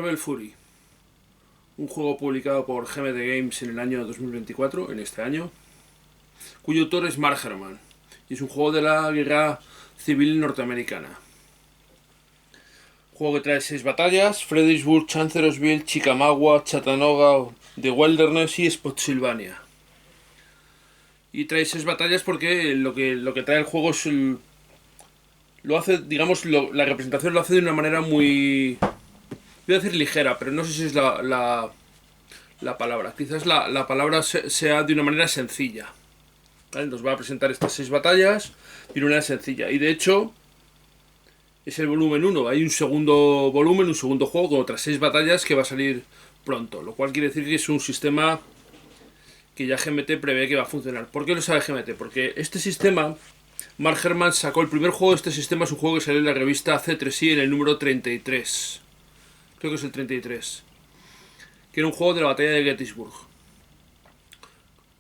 Marvel Fury, un juego publicado por GMT Games en el año 2024, en este año, cuyo autor es Mark Herman, y es un juego de la guerra civil norteamericana. Juego que trae 6 batallas: Fredericksburg, Chancellorsville, Chickamauga, Chattanooga, The Wilderness y Spotsylvania. Y trae 6 batallas porque lo que trae el juego es lo hace, digamos, la representación lo hace de una manera muy, voy a decir ligera, pero no sé si es la palabra. Quizás la palabra sea de una manera sencilla. ¿Vale? Nos va a presentar estas 6 batallas de una manera sencilla. Y de hecho, es el volumen 1. Hay un segundo volumen, un segundo juego con otras 6 batallas que va a salir pronto. Lo cual quiere decir que es un sistema que ya GMT prevé que va a funcionar. ¿Por qué lo sabe GMT? Porque este sistema, Mark Herman sacó el primer juego de este sistema, es un juego que salió en la revista C3I en el número 33. Creo que es el 33. Que era un juego de la batalla de Gettysburg.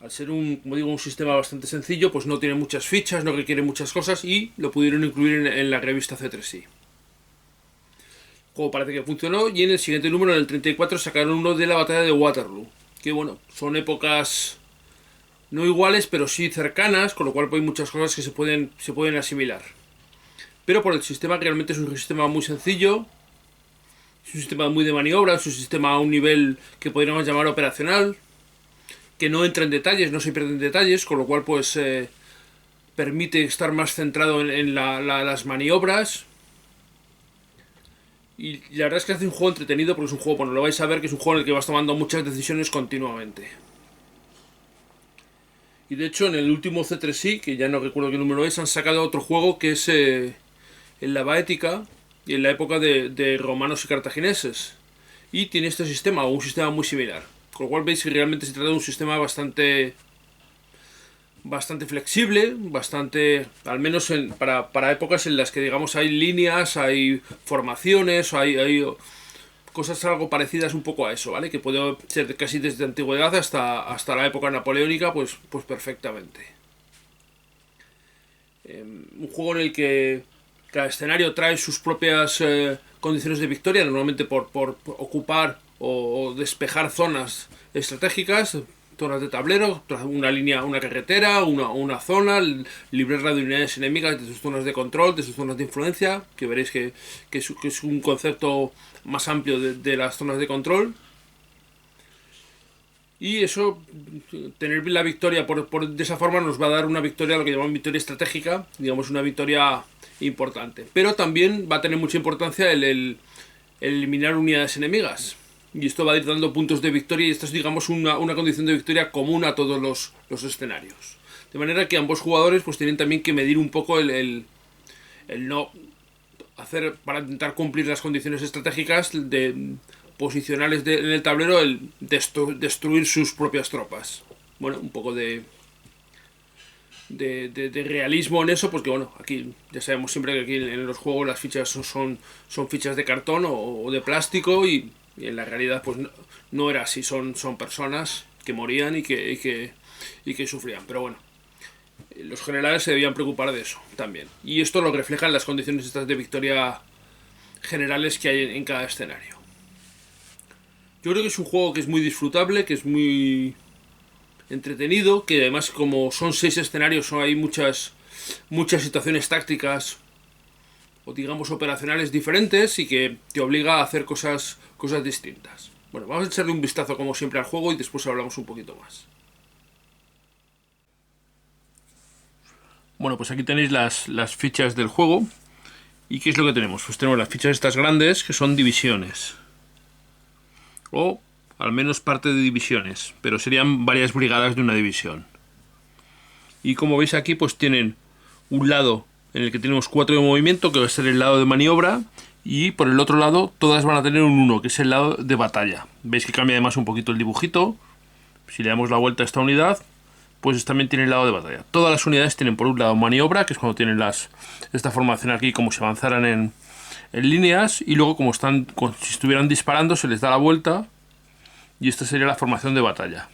Al ser como digo, un sistema bastante sencillo, pues no tiene muchas fichas, no requiere muchas cosas y lo pudieron incluir en la revista C3I. El juego parece que funcionó y en el siguiente número, en el 34, sacaron uno de la batalla de Waterloo. Que bueno, son épocas no iguales, pero sí cercanas, con lo cual hay muchas cosas que se pueden asimilar. Pero por el sistema, que realmente es un sistema muy sencillo, es un sistema muy de maniobra, es un sistema a un nivel que podríamos llamar operacional, que no entra en detalles, no se pierde en detalles, con lo cual pues permite estar más centrado en las maniobras. Y la verdad es que hace un juego entretenido porque es un juego, bueno, lo vais a ver que es un juego en el que vas tomando muchas decisiones continuamente. Y de hecho en el último C3I, que ya no recuerdo qué número es, han sacado otro juego que es en la Baética y en la época de romanos y cartagineses. Y tiene este sistema, o un sistema muy similar. Con lo cual veis que realmente se trata de un sistema bastante flexible, bastante, al menos para épocas en las que, digamos, hay líneas, hay formaciones, hay cosas algo parecidas un poco a eso, ¿vale? Que puede ser casi desde antigüedad hasta la época napoleónica, pues perfectamente. Un juego en el que cada escenario trae sus propias condiciones de victoria, normalmente por ocupar o despejar zonas estratégicas, zonas de tablero, una línea, una carretera, una zona, librar de unidades enemigas de sus zonas de control, de sus zonas de influencia, que veréis que es un concepto más amplio de las zonas de control. Y eso, tener la victoria de esa forma nos va a dar una victoria, lo que llamamos victoria estratégica, digamos una victoria importante. Pero también va a tener mucha importancia el eliminar unidades enemigas. Y esto va a ir dando puntos de victoria y esto es, digamos, una condición de victoria común a todos los escenarios. De manera que ambos jugadores pues tienen también que medir un poco el no hacer, para intentar cumplir las condiciones estratégicas de posicionales en el tablero, el destruir sus propias tropas. Bueno, un poco de realismo en eso, porque bueno, aquí ya sabemos siempre que aquí en los juegos las fichas son fichas de cartón o de plástico y en la realidad pues no era así, son personas que morían y que sufrían, pero bueno, los generales se debían preocupar de eso también, y esto lo reflejan las condiciones estas de victoria generales que hay en cada escenario. Yo creo que es un juego que es muy disfrutable, que es muy entretenido, que además, como son 6 escenarios, hay muchas situaciones tácticas o digamos operacionales diferentes y que te obliga a hacer cosas distintas. Bueno, vamos a echarle un vistazo como siempre al juego y después hablamos un poquito más. Bueno, pues aquí tenéis las fichas del juego. ¿Y qué es lo que tenemos? Pues tenemos las fichas estas grandes, que son divisiones, o al menos parte de divisiones, pero serían varias brigadas de una división. Y como veis aquí, pues tienen un lado en el que tenemos 4 de movimiento, que va a ser el lado de maniobra, y por el otro lado todas van a tener un 1, que es el lado de batalla. Veis que cambia además un poquito el dibujito. Si le damos la vuelta a esta unidad, pues también tiene el lado de batalla. Todas las unidades tienen por un lado maniobra, que es cuando tienen esta formación aquí, como si avanzaran en líneas, y luego como si estuvieran disparando, se les da la vuelta, y esta sería la formación de batalla,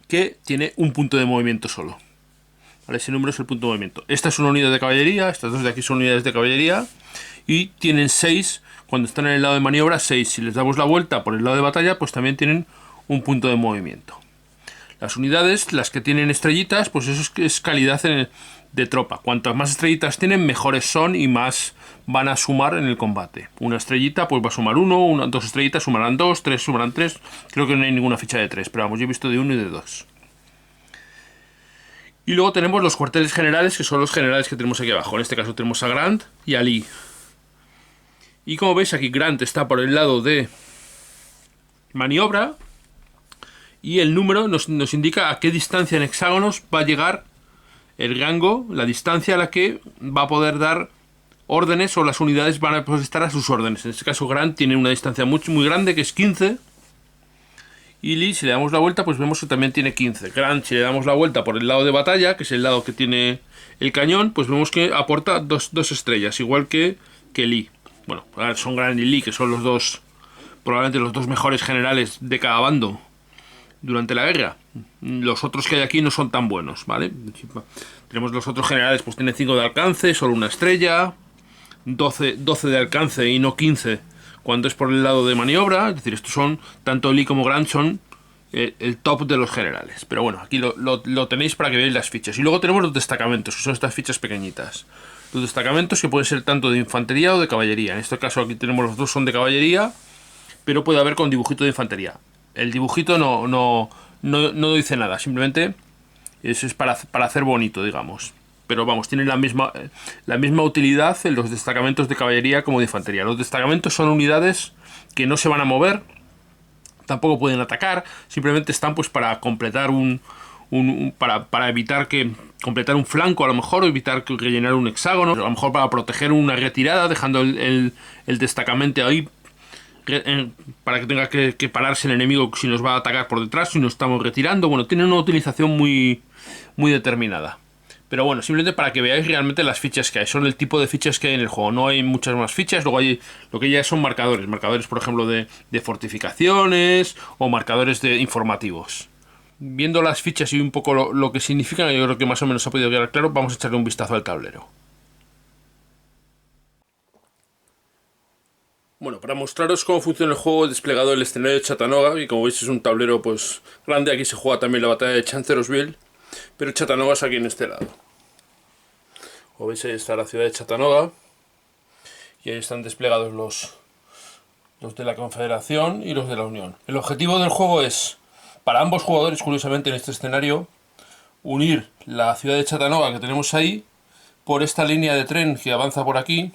que tiene un punto de movimiento solo. ¿Vale? Ese número es el punto de movimiento. Esta es una unidad de caballería, estas dos de aquí son unidades de caballería, y tienen 6 cuando están en el lado de maniobra 6. Si les damos la vuelta por el lado de batalla, pues también tienen un punto de movimiento. Las unidades, las que tienen estrellitas, pues eso es calidad de tropa. Cuantas más estrellitas tienen, mejores son y más van a sumar en el combate. Una estrellita pues va a sumar 1, 2 estrellitas sumarán 2, 3 sumarán 3. Creo que no hay ninguna ficha de 3, pero vamos, yo he visto de 1 y de 2. Y luego tenemos los cuarteles generales, que son los generales que tenemos aquí abajo. En este caso tenemos a Grant y a Lee. Y como veis aquí Grant está por el lado de maniobra. Y el número nos indica a qué distancia en hexágonos va a llegar el rango, la distancia a la que va a poder dar órdenes o las unidades van a poder estar a sus órdenes. En este caso Grant tiene una distancia muy grande que es 15. Y Lee, si le damos la vuelta, pues vemos que también tiene 15. Grant, si le damos la vuelta por el lado de batalla, que es el lado que tiene el cañón, pues vemos que aporta dos estrellas, igual que Lee. Bueno, son Grant y Lee, que son los dos, probablemente los dos mejores generales de cada bando durante la guerra. Los otros que hay aquí no son tan buenos, ¿vale? Tenemos los otros generales, pues tienen 5 de alcance, solo una estrella, 12 de alcance y no 15 cuando es por el lado de maniobra. Es decir, estos son, tanto Lee como Grant son el top de los generales. Pero bueno, aquí lo tenéis para que veáis las fichas. Y luego tenemos los destacamentos, que son estas fichas pequeñitas. Los destacamentos que pueden ser tanto de infantería o de caballería. En este caso aquí tenemos los dos son de caballería, pero puede haber con dibujito de infantería. El dibujito no dice nada, simplemente es para hacer bonito, digamos. Pero vamos, tienen la misma utilidad en los destacamentos de caballería como de infantería. Los destacamentos son unidades que no se van a mover, tampoco pueden atacar, simplemente están pues para completar para evitar que completar un flanco, a lo mejor, o evitar que rellenar un hexágono, a lo mejor para proteger una retirada, dejando el destacamento ahí para que tenga que pararse el enemigo si nos va a atacar por detrás, si nos estamos retirando. Bueno, tiene una utilización muy determinada. Pero bueno, simplemente para que veáis realmente las fichas que hay. Son el tipo de fichas que hay en el juego. No hay muchas más fichas. Luego hay lo que ya son marcadores. Marcadores, por ejemplo, de fortificaciones o marcadores de informativos. Viendo las fichas y un poco lo que significan, yo creo que más o menos se ha podido quedar claro. Vamos a echarle un vistazo al tablero. Bueno, para mostraros cómo funciona el juego he desplegado el escenario de Chattanooga, y como veis es un tablero pues grande. Aquí se juega también la batalla de Chancellorsville, pero Chattanooga es aquí en este lado. Como veis ahí está la ciudad de Chattanooga y ahí están desplegados los de la Confederación y los de la Unión. El objetivo del juego es, para ambos jugadores, curiosamente en este escenario, unir la ciudad de Chattanooga que tenemos ahí por esta línea de tren que avanza por aquí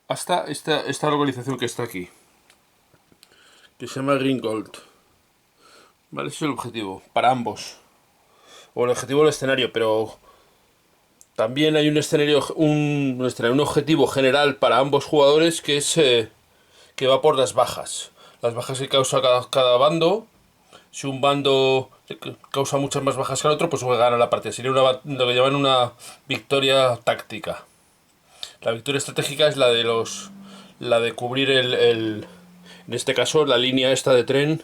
hasta esta localización que está aquí, que se llama Ringgold. Vale, ese es el objetivo para ambos, o el objetivo del escenario, pero también hay un objetivo general para ambos jugadores, que es que va por las bajas que causa cada bando. Si un bando causa muchas más bajas que el otro, pues gana la partida. Sería lo que llaman una victoria táctica. La victoria estratégica es la de cubrir en este caso la línea esta de tren,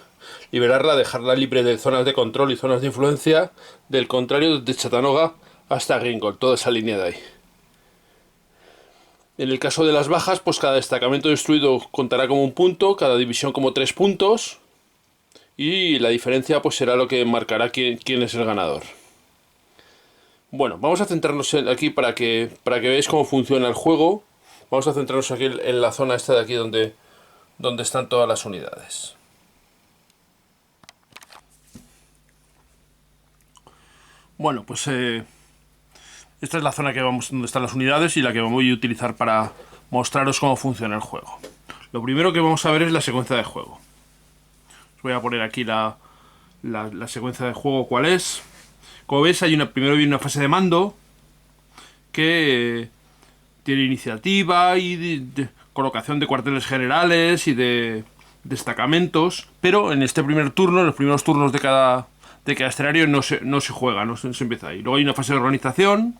liberarla, dejarla libre de zonas de control y zonas de influencia del contrario, desde Chattanooga hasta Ringgold, toda esa línea de ahí. En el caso de las bajas, pues cada destacamento destruido contará como un punto, cada división como 3 puntos, y la diferencia pues será lo que marcará quién es el ganador. Bueno, vamos a centrarnos aquí para que veáis cómo funciona el juego. Vamos a centrarnos aquí en la zona esta de aquí donde están todas las unidades. Bueno, pues esta es la zona donde están las unidades y la que voy a utilizar para mostraros cómo funciona el juego. Lo primero que vamos a ver es la secuencia de juego. Os voy a poner aquí la secuencia de juego, cuál es. Como veis, primero viene una fase de mando que tiene iniciativa y colocación de cuarteles generales y de destacamentos, pero en este primer turno, en los primeros turnos de cada escenario no se juega, no se empieza ahí. Luego hay una fase de organización,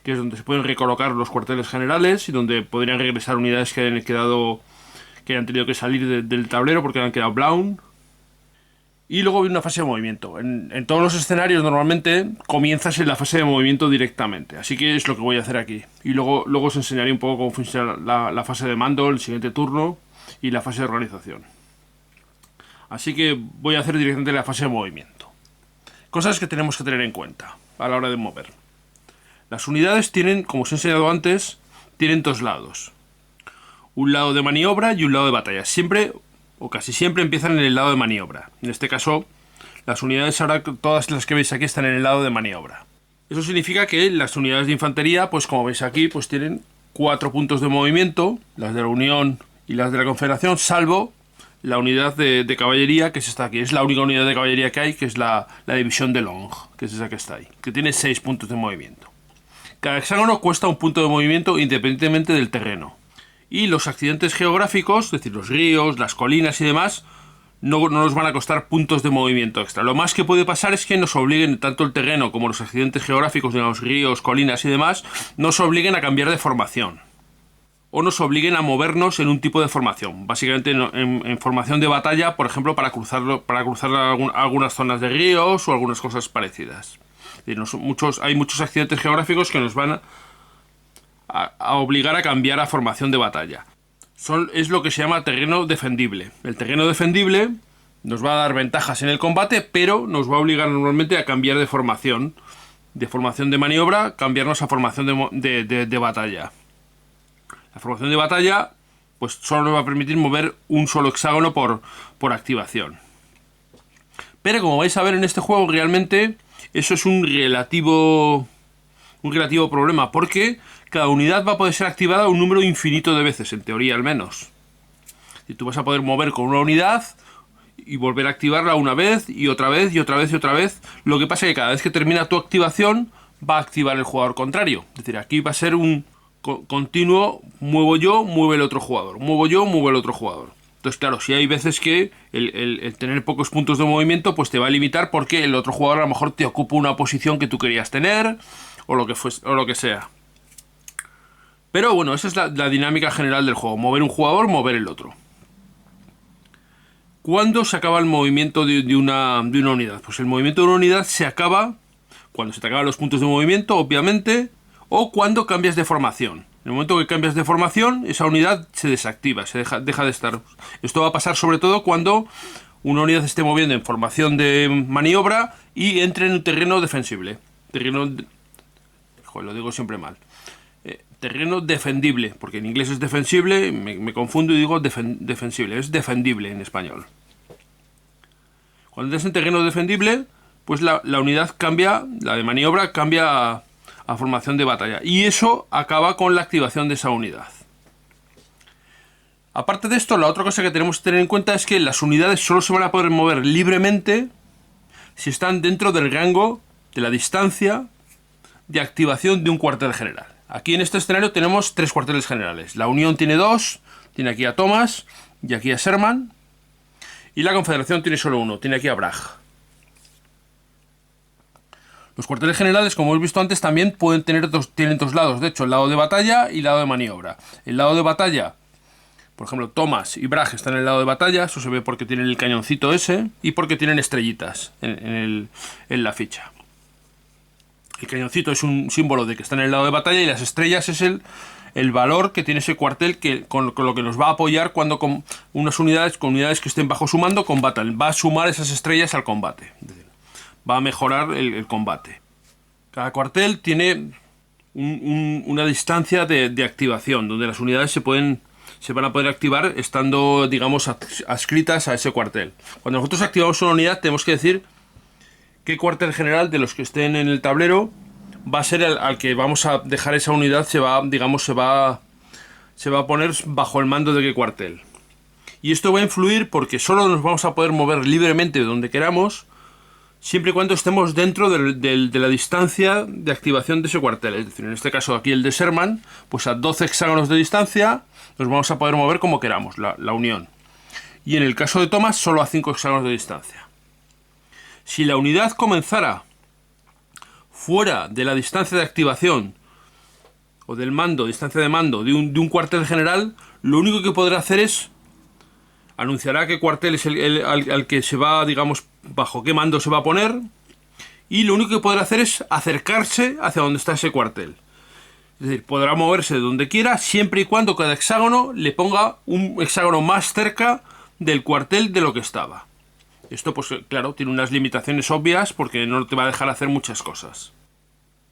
que es donde se pueden recolocar los cuarteles generales y donde podrían regresar unidades que hayan tenido que salir del tablero porque han quedado blown. Y luego viene una fase de movimiento. En todos los escenarios normalmente comienzas en la fase de movimiento directamente. Así que es lo que voy a hacer aquí. Y luego os enseñaré un poco cómo funciona la fase de mando, el siguiente turno y la fase de organización. Así que voy a hacer directamente la fase de movimiento. Cosas que tenemos que tener en cuenta a la hora de mover. Las unidades tienen, como os he enseñado antes, tienen dos lados. Un lado de maniobra y un lado de batalla. Siempre o casi siempre empiezan en el lado de maniobra. En este caso, las unidades ahora, todas las que veis aquí, están en el lado de maniobra. Eso significa que las unidades de infantería, pues como veis aquí, pues tienen 4 puntos de movimiento, las de la Unión y las de la Confederación, salvo la unidad de caballería, que es esta aquí. Es la única unidad de caballería que hay, que es la división de Long, que es esa que está ahí, que tiene 6 puntos de movimiento. Cada hexágono cuesta un punto de movimiento independientemente del terreno. Y los accidentes geográficos, es decir, los ríos, las colinas y demás, no nos van a costar puntos de movimiento extra. Lo más que puede pasar es que nos obliguen, tanto el terreno como los accidentes geográficos de los ríos, colinas y demás, nos obliguen a cambiar de formación. O nos obliguen a movernos en un tipo de formación. Básicamente en formación de batalla, por ejemplo, para cruzar algunas zonas de ríos o algunas cosas parecidas. Es decir, hay muchos accidentes geográficos que nos van a obligar a cambiar a formación de batalla. Es lo que se llama terreno defendible. El terreno defendible nos va a dar ventajas en el combate, pero nos va a obligar normalmente a cambiar de formación de maniobra, cambiarnos a formación de batalla. La formación de batalla pues solo nos va a permitir mover un solo hexágono por activación. Pero como vais a ver en este juego, realmente eso es un relativo problema, porque cada unidad va a poder ser activada un número infinito de veces, en teoría al menos. Y tú vas a poder mover con una unidad y volver a activarla una vez y otra vez y otra vez y otra vez. Lo que pasa es que cada vez que termina tu activación va a activar el jugador contrario. Es decir, aquí va a ser un continuo, muevo yo, mueve el otro jugador. Muevo yo, mueve el otro jugador. Entonces, claro, si hay veces que el tener pocos puntos de movimiento pues te va a limitar porque el otro jugador a lo mejor te ocupa una posición que tú querías tener o lo que sea. Pero bueno, esa es la dinámica general del juego. Mover un jugador, mover el otro. ¿Cuándo se acaba el movimiento de una unidad? Pues el movimiento de una unidad se acaba cuando se te acaban los puntos de movimiento, obviamente, o cuando cambias de formación. En el momento que cambias de formación, esa unidad se desactiva, deja de estar. Esto va a pasar sobre todo cuando una unidad se esté moviendo en formación de maniobra y entre en un terreno defensible. Lo digo siempre mal. Terreno defendible, porque en inglés es defensible, me confundo y digo defensible, es defendible en español. Cuando estás en terreno defendible, pues la unidad cambia, la de maniobra cambia a formación de batalla, y eso acaba con la activación de esa unidad. Aparte de esto, la otra cosa que tenemos que tener en cuenta es que las unidades solo se van a poder mover libremente si están dentro del rango de la distancia de activación de un cuartel general. Aquí en este escenario tenemos 3 cuarteles generales. La Unión tiene 2, tiene aquí a Thomas y aquí a Sherman. Y la Confederación tiene solo 1, tiene aquí a Bragg. Los cuarteles generales, como hemos visto antes, también tienen dos lados. De hecho, el lado de batalla y el lado de maniobra. El lado de batalla, por ejemplo, Thomas y Bragg están en el lado de batalla. Eso se ve porque tienen el cañoncito ese y porque tienen estrellitas en la ficha. El cañoncito es un símbolo de que está en el lado de batalla y las estrellas es el valor que tiene ese cuartel con lo que nos va a apoyar cuando con unidades que estén bajo su mando combatan. Va a sumar esas estrellas al combate. Es decir, va a mejorar el combate. Cada cuartel tiene una distancia de activación, donde las unidades se van a poder activar estando, digamos, adscritas a ese cuartel. Cuando nosotros activamos una unidad tenemos que decir qué cuartel general de los que estén en el tablero va a ser al que vamos a dejar esa unidad, se va a poner bajo el mando de qué cuartel. Y esto va a influir porque solo nos vamos a poder mover libremente donde queramos, siempre y cuando estemos dentro de la distancia de activación de ese cuartel. Es decir, en este caso aquí el de Sherman, pues a 12 hexágonos de distancia nos vamos a poder mover como queramos, la Unión. Y en el caso de Thomas, solo a 5 hexágonos de distancia. Si la unidad comenzara fuera de la distancia de activación o del mando, distancia de mando de un cuartel general, lo único que podrá hacer es anunciará qué cuartel es al que se va, digamos, bajo qué mando se va a poner, y lo único que podrá hacer es acercarse hacia donde está ese cuartel. Es decir, podrá moverse de donde quiera, siempre y cuando cada hexágono le ponga un hexágono más cerca del cuartel de lo que estaba. Esto, pues claro, tiene unas limitaciones obvias porque no te va a dejar hacer muchas cosas.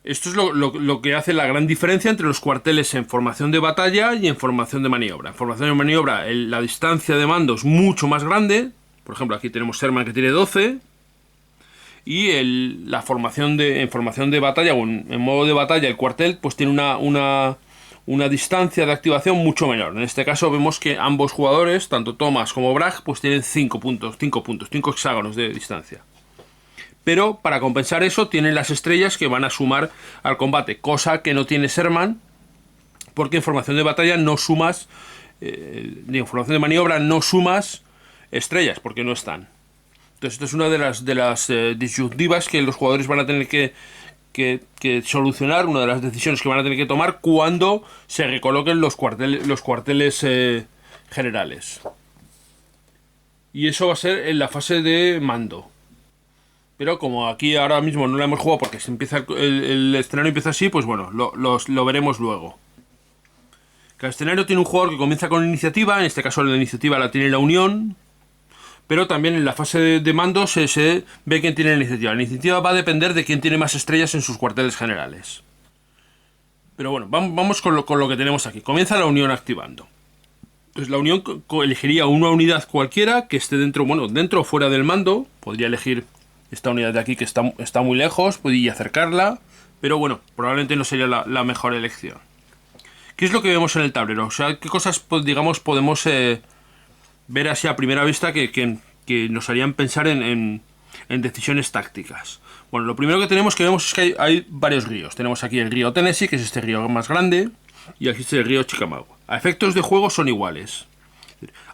Esto es lo que hace la gran diferencia entre los cuarteles en formación de batalla y en formación de maniobra. En formación de maniobra la distancia de mando es mucho más grande. Por ejemplo, aquí tenemos Sherman que tiene 12. Y en formación de batalla o en modo de batalla el cuartel pues tiene una distancia de activación mucho menor. En este caso vemos que ambos jugadores, tanto Thomas como Bragg, pues tienen 5 hexágonos de distancia. Pero para compensar eso tienen las estrellas que van a sumar al combate, cosa que no tiene Sherman, porque en formación de batalla no sumas, en formación de maniobra no sumas estrellas, porque no están. Entonces esto es una de las disyuntivas que los jugadores van a tener que solucionar, una de las decisiones que van a tener que tomar cuando se recoloquen los cuarteles generales. Y eso va a ser en la fase de mando. Pero como aquí ahora mismo no la hemos jugado porque el escenario empieza así, pues bueno, lo veremos luego. Cada escenario tiene un jugador que comienza con iniciativa, en este caso la iniciativa la tiene la Unión, pero también en la fase de mando se ve quién tiene la iniciativa. La iniciativa va a depender de quién tiene más estrellas en sus cuarteles generales. Pero bueno, vamos con lo que tenemos aquí. Comienza la Unión activando. Entonces la Unión elegiría una unidad cualquiera que esté dentro o fuera del mando. Podría elegir esta unidad de aquí que está muy lejos, podría acercarla, pero bueno, probablemente no sería la mejor elección. ¿Qué es lo que vemos en el tablero? O sea, ¿qué cosas, pues, digamos, podemos ver así a primera vista que nos harían pensar en decisiones tácticas? Bueno, lo primero que vemos es que hay varios ríos. Tenemos aquí el río Tennessee, que es este río más grande, y aquí está el río Chickamauga. A efectos de juego son iguales.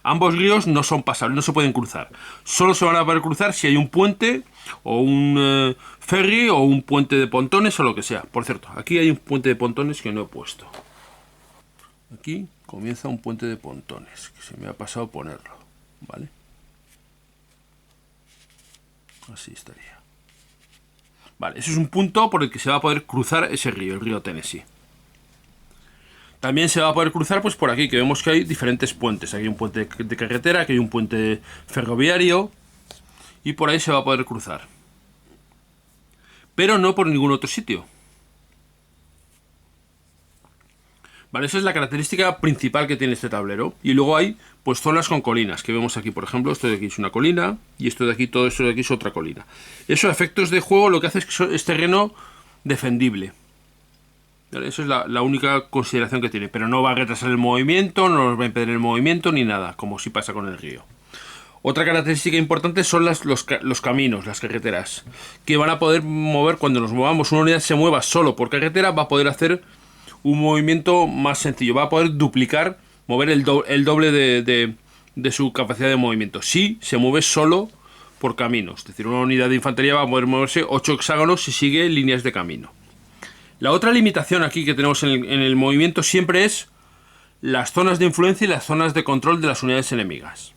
Ambos ríos no son pasables, no se pueden cruzar. Solo se van a poder cruzar si hay un puente o un ferry o un puente de pontones o lo que sea. Por cierto, aquí hay un puente de pontones que no he puesto. Aquí comienza un puente de pontones, que se me ha pasado ponerlo, ¿vale? Así estaría. Vale, ese es un punto por el que se va a poder cruzar ese río, el río Tennessee. También se va a poder cruzar pues por aquí, que vemos que hay diferentes puentes. Aquí hay un puente de carretera, aquí hay un puente ferroviario, y por ahí se va a poder cruzar. Pero no por ningún otro sitio. Vale, esa es la característica principal que tiene este tablero. Y luego hay pues zonas con colinas, que vemos aquí, por ejemplo, esto de aquí es una colina, y esto de aquí, todo esto de aquí es otra colina. Eso a efectos de juego lo que hace es que es terreno defendible. Eso es la única consideración que tiene, pero no va a retrasar el movimiento, no nos va a impedir el movimiento ni nada, como sí pasa con el río. Otra característica importante son los caminos, las carreteras, que van a poder mover cuando nos movamos. Una unidad se mueva solo por carretera, va a poder hacer un movimiento más sencillo, va a poder mover el doble de su capacidad de movimiento. Si se mueve solo por caminos, es decir, una unidad de infantería va a poder moverse 8 hexágonos si sigue líneas de camino. La otra limitación aquí que tenemos en el movimiento siempre es las zonas de influencia y las zonas de control de las unidades enemigas.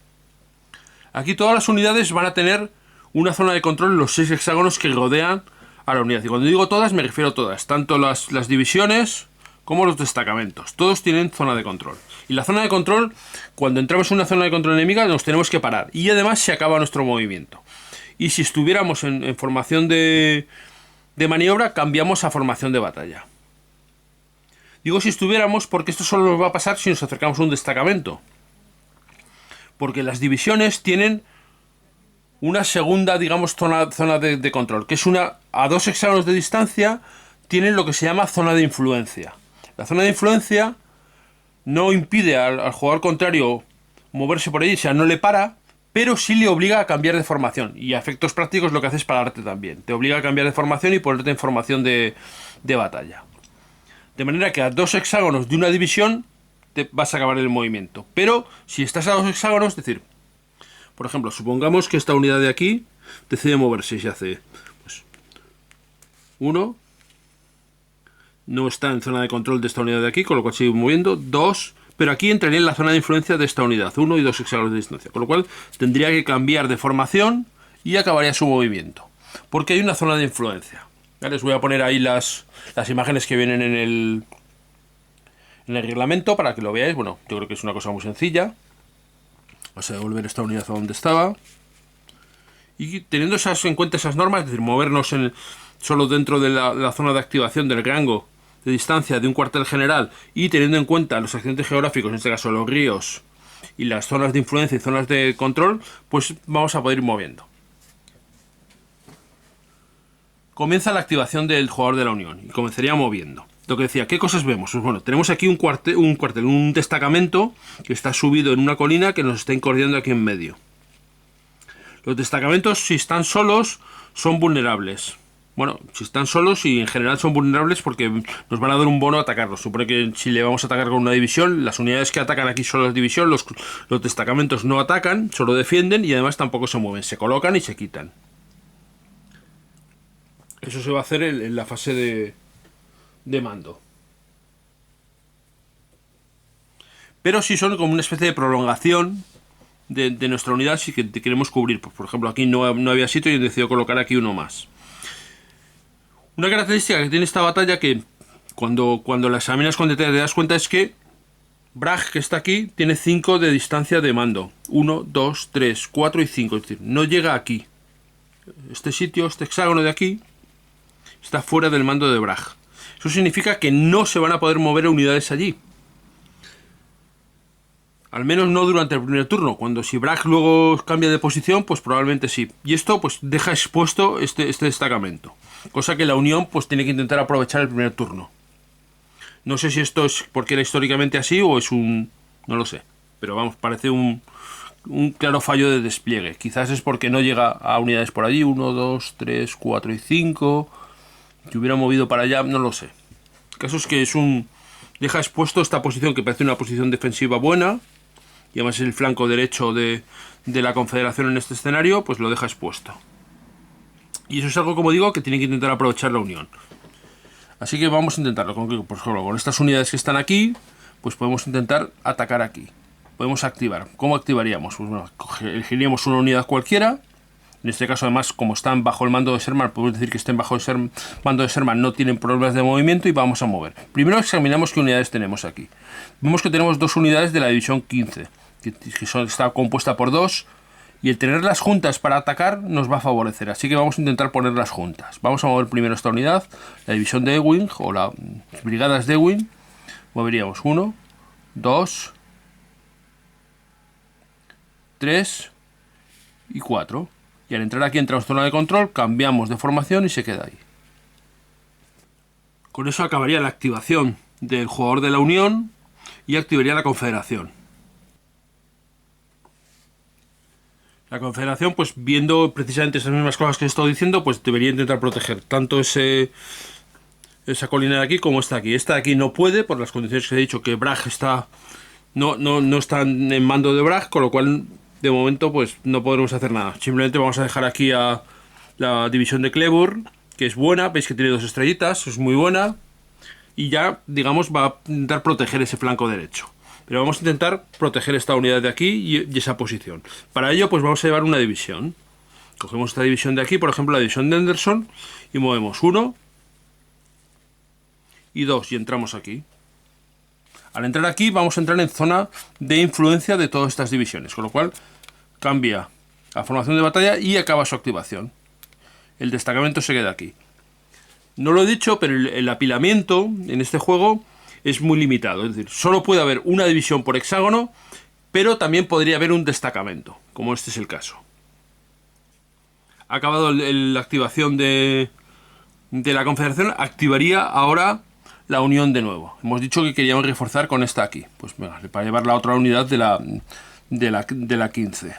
Aquí todas las unidades van a tener una zona de control en los 6 hexágonos que rodean a la unidad. Y cuando digo todas, me refiero a todas, tanto las divisiones como los destacamentos. Todos tienen zona de control. Y la zona de control, cuando entramos en una zona de control enemiga, nos tenemos que parar. Y además se acaba nuestro movimiento. Y si estuviéramos en formación de maniobra, cambiamos a formación de batalla. Digo si estuviéramos porque esto solo nos va a pasar si nos acercamos a un destacamento. Porque las divisiones tienen una segunda, digamos, zona de control, que es a 2 hexágonos de distancia, tienen lo que se llama zona de influencia. La zona de influencia no impide al jugador contrario moverse por ahí, o sea, no le para, pero sí le obliga a cambiar de formación. Y a efectos prácticos lo que hace es pararte también. Te obliga a cambiar de formación y ponerte en formación de batalla. De manera que a 2 hexágonos de una división te vas a acabar el movimiento. Pero si estás a 2 hexágonos, es decir, por ejemplo, supongamos que esta unidad de aquí decide moverse y se hace 1, no está en zona de control de esta unidad de aquí, con lo cual sigue moviendo. 2, pero aquí entraría en la zona de influencia de esta unidad, 1 y 2 hexágonos de distancia, con lo cual tendría que cambiar de formación y acabaría su movimiento, porque hay una zona de influencia. Ya les voy a poner ahí las imágenes que vienen en el reglamento para que lo veáis. Bueno, yo creo que es una cosa muy sencilla. Vamos a devolver esta unidad a donde estaba. Y teniendo en cuenta esas normas, es decir, movernos solo dentro de la zona de activación del rango de distancia de un cuartel general, y teniendo en cuenta los accidentes geográficos, en este caso los ríos y las zonas de influencia y zonas de control, pues vamos a poder ir moviendo. Comienza la activación del jugador de la Unión y comenzaría moviendo. Lo que decía, ¿qué cosas vemos? Pues bueno, tenemos aquí un destacamento que está subido en una colina que nos está incordiando aquí en medio. Los destacamentos, si están solos, son vulnerables. Bueno, si están solos y en general son vulnerables porque nos van a dar un bono a atacarlos. Supone que si le vamos a atacar con una división, las unidades que atacan aquí son las división, los destacamentos no atacan, solo defienden y además tampoco se mueven, se colocan y se quitan. Eso se va a hacer en la fase de mando. Pero si son como una especie de prolongación de nuestra unidad, si que queremos cubrir. Pues, por ejemplo, aquí no había sitio y he decidido colocar aquí uno más. Una característica que tiene esta batalla, que cuando la examinas con detalle te das cuenta, es que Bragg, que está aquí, tiene 5 de distancia de mando. 1, 2, 3, 4 y 5. Es decir, no llega aquí. Este sitio, este hexágono de aquí, está fuera del mando de Bragg. Eso significa que no se van a poder mover unidades allí. Al menos no durante el primer turno. Si Bragg luego cambia de posición, pues probablemente sí. Y esto pues deja expuesto este destacamento. Cosa que la Unión pues tiene que intentar aprovechar el primer turno. No sé si esto es porque era históricamente así o es no lo sé. Pero vamos, parece un claro fallo de despliegue. Quizás es porque no llega a unidades por allí. 1, 2, 3, 4 y 5. Si hubiera movido para allá, no lo sé. El caso es que deja expuesto esta posición que parece una posición defensiva buena. Y además es el flanco derecho de la Confederación en este escenario, pues lo deja expuesto. Y eso es algo, como digo, que tiene que intentar aprovechar la Unión. Así que vamos a intentarlo. Por ejemplo, con estas unidades que están aquí, pues podemos intentar atacar aquí. Podemos activar. ¿Cómo activaríamos? Pues bueno, elegiríamos una unidad cualquiera. En este caso, además, como están bajo el mando de Sherman, podemos decir que estén bajo el mando de Sherman, no tienen problemas de movimiento y vamos a mover. Primero examinamos qué unidades tenemos aquí. Vemos que tenemos 2 unidades de la división 15, que está compuesta por 2, y el tenerlas juntas para atacar nos va a favorecer, así que vamos a intentar ponerlas juntas. Vamos a mover primero esta unidad, la división de Ewing, o las brigadas de Ewing. Moveríamos 1, 2, 3 y 4. Y al entrar aquí entramos en zona de control, cambiamos de formación y se queda ahí. Con eso acabaría la activación del jugador de la Unión y activaría la Confederación. La Confederación, pues viendo precisamente esas mismas cosas que he estado diciendo, pues debería intentar proteger tanto esa colina de aquí como esta de aquí. Esta de aquí no puede, por las condiciones que he dicho, que Bragg no está en mando de Bragg, con lo cual de momento pues no podremos hacer nada. Simplemente vamos a dejar aquí a la división de Cleburne, que es buena, veis que tiene 2 estrellitas, es muy buena. Y ya, digamos, va a intentar proteger ese flanco derecho. Pero vamos a intentar proteger esta unidad de aquí y esa posición. Para ello pues vamos a llevar una división. Cogemos esta división de aquí, por ejemplo la división de Anderson, y movemos 1 y 2 y entramos aquí. Al entrar aquí vamos a entrar en zona de influencia de todas estas divisiones, con lo cual cambia la formación de batalla y acaba su activación. El destacamento se queda aquí. No lo he dicho, pero el apilamiento en este juego es muy limitado. Es decir, solo puede haber una división por hexágono, pero también podría haber un destacamento, como este es el caso. Ha acabado la activación de la Confederación, activaría ahora la Unión de nuevo. Hemos dicho que queríamos reforzar con esta aquí. Pues venga, para llevar la otra unidad de la 15.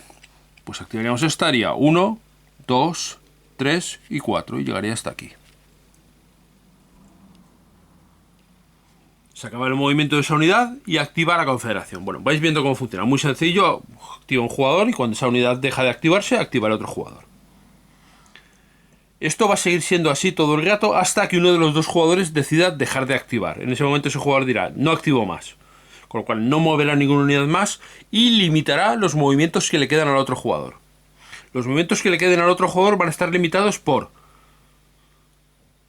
Pues activaríamos esta, haría 1, 2, 3 y 4 y llegaría hasta aquí. Se acaba el movimiento de esa unidad y activa la Confederación. Bueno, vais viendo cómo funciona. Muy sencillo, activa un jugador y cuando esa unidad deja de activarse, activa el otro jugador. Esto va a seguir siendo así todo el rato hasta que uno de los 2 jugadores decida dejar de activar. En ese momento ese jugador dirá, no activo más. con lo cual no moverá ninguna unidad más y limitará los movimientos que le quedan al otro jugador. Los movimientos que le queden al otro jugador van a estar limitados por...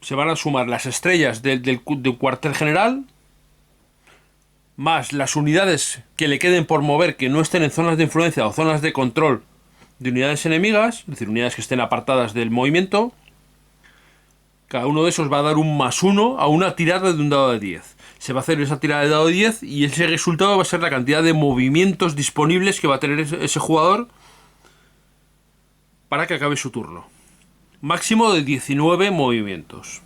Se van a sumar las estrellas del cuartel general, más las unidades que le queden por mover que no estén en zonas de influencia o zonas de control de unidades enemigas, es decir, unidades que estén apartadas del movimiento. Cada uno de esos va a dar un +1 a una tirada de un dado de 10. Se va a hacer esa tirada de dado de 10 y ese resultado va a ser la cantidad de movimientos disponibles que va a tener ese jugador para que acabe su turno. Máximo de 19 movimientos.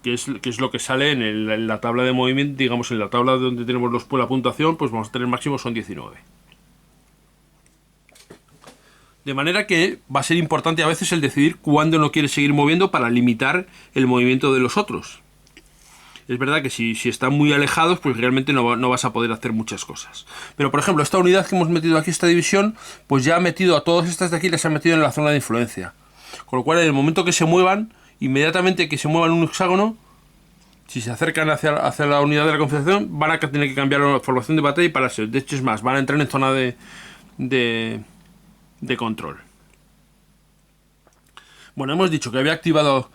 Que es lo que sale en la tabla de movimiento, digamos, en la tabla donde tenemos la puntuación, pues vamos a tener máximo son 19. De manera que va a ser importante a veces el decidir cuándo no quieres seguir moviendo para limitar el movimiento de los otros. Es verdad que si están muy alejados, pues realmente no vas a poder hacer muchas cosas. Pero por ejemplo, esta unidad que hemos metido aquí, esta división, pues ya ha metido a todas estas de aquí, las ha metido en la zona de influencia. Con lo cual, en el momento que se muevan, inmediatamente que se muevan un hexágono, si se acercan hacia la unidad de la confederación, van a tener que cambiar la formación de batalla y pararse. De hecho, es más, van a entrar en zona de control. Bueno, hemos dicho que había activado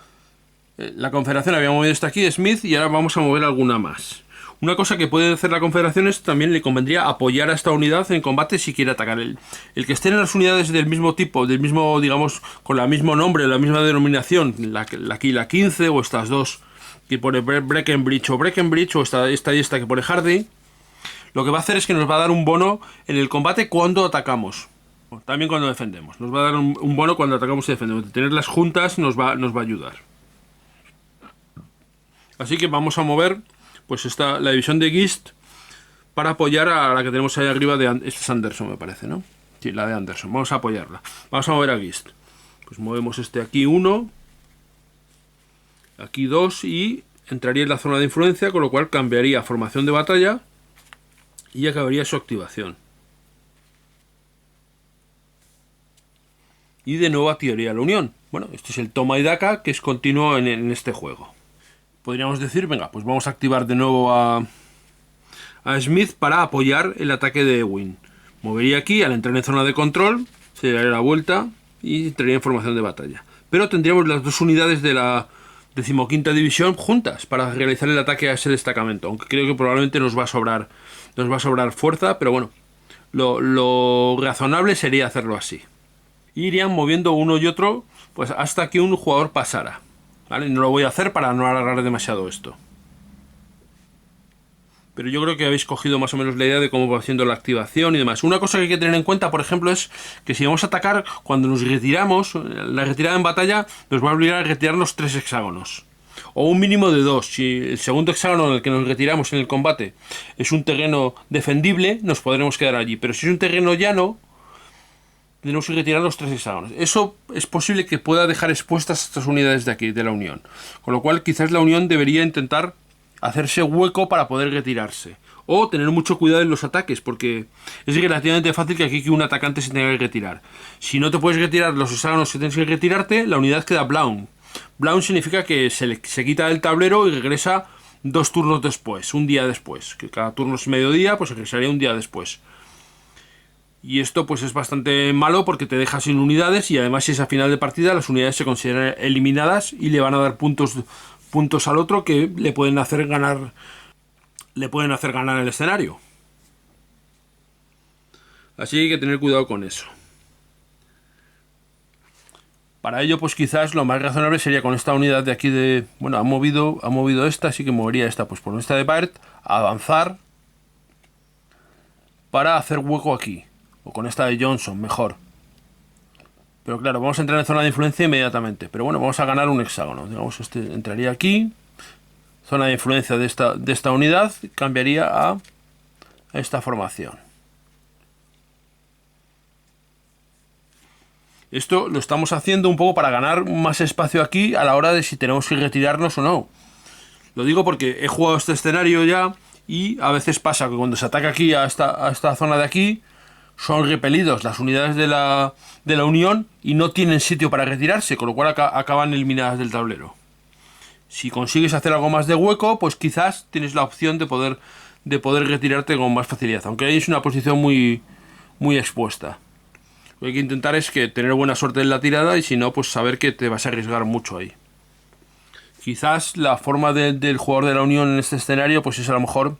la confederación, había movido esta aquí, Smith, y ahora vamos a mover alguna más. Una cosa que puede hacer la confederación es también le convendría apoyar a esta unidad en combate si quiere atacar. El que estén en las unidades del mismo tipo, del mismo, digamos, con el mismo nombre, la misma denominación, aquí la 15 o estas dos que pone Breckenbridge o esta y esta que pone Hardy, lo que va a hacer es que nos va a dar un bono en el combate cuando atacamos. También cuando defendemos. Nos va a dar un bono cuando atacamos y defendemos. Tenerlas juntas nos va a ayudar. Así que vamos a mover pues la división de Gist para apoyar a la que tenemos ahí arriba este es Anderson, me parece, ¿no? Sí, la de Anderson. Vamos a apoyarla. Vamos a mover a Gist. Pues movemos aquí 1, aquí 2 y entraría en la zona de influencia, con lo cual cambiaría formación de batalla y acabaría su activación. Y de nuevo activaría la unión. Bueno, esto es el toma y daca que es continuo en este juego. Podríamos decir, venga, pues vamos a activar de nuevo a Smith para apoyar el ataque de Ewin. Movería aquí, al entrar en zona de control, se daría la vuelta y entraría en formación de batalla. Pero tendríamos las dos unidades de la 15ª división juntas para realizar el ataque a ese destacamento. Aunque creo que probablemente nos va a sobrar fuerza, pero bueno, lo razonable sería hacerlo así. Irían moviendo uno y otro pues hasta que un jugador pasara. ¿Vale? No lo voy a hacer para no alargar demasiado esto. Pero yo creo que habéis cogido más o menos la idea de cómo va haciendo la activación y demás. Una cosa que hay que tener en cuenta, por ejemplo, es que si vamos a atacar, cuando nos retiramos, la retirada en batalla nos va a obligar a retirarnos 3 hexágonos. O un mínimo de 2. Si el segundo hexágono en el que nos retiramos en el combate es un terreno defendible, nos podremos quedar allí. Pero si es un terreno llano, tenemos que retirar los 3 hexágonos. Eso es posible que pueda dejar expuestas estas unidades de aquí, de la Unión. Con lo cual quizás la Unión debería intentar hacerse hueco para poder retirarse. O tener mucho cuidado en los ataques, porque es relativamente fácil que aquí un atacante se tenga que retirar. Si no te puedes retirar los hexágonos que tienes que retirarte, la unidad queda blown. Blown significa que se quita del tablero y regresa 2 turnos después, un día después. Que cada turno es mediodía, pues regresaría un día después. Y esto pues es bastante malo porque te deja sin unidades y además si es a final de partida las unidades se consideran eliminadas y le van a dar puntos al otro que le pueden hacer ganar el escenario. Así que hay que tener cuidado con eso. Para ello pues quizás lo más razonable sería con esta unidad de aquí ha movido esta, así que movería esta pues por esta de Bart, avanzar para hacer hueco aquí. O con esta de Johnson, mejor. Pero claro, vamos a entrar en zona de influencia inmediatamente. Pero bueno, vamos a ganar un hexágono. Digamos, este entraría aquí. Zona de influencia de esta unidad. Cambiaría a esta formación. Esto lo estamos haciendo un poco para ganar más espacio aquí a la hora de si tenemos que retirarnos o no. Lo digo porque he jugado este escenario ya y a veces pasa que cuando se ataca aquí a esta zona de aquí, son repelidos las unidades de la Unión y no tienen sitio para retirarse, con lo cual acaban eliminadas del tablero. Si consigues hacer algo más de hueco, pues quizás tienes la opción de poder de poder retirarte con más facilidad, aunque ahí es una posición muy, muy expuesta. Lo que hay que intentar es que tener buena suerte en la tirada y si no, pues saber que te vas a arriesgar mucho ahí. Quizás la forma del jugador de la Unión en este escenario pues es a lo mejor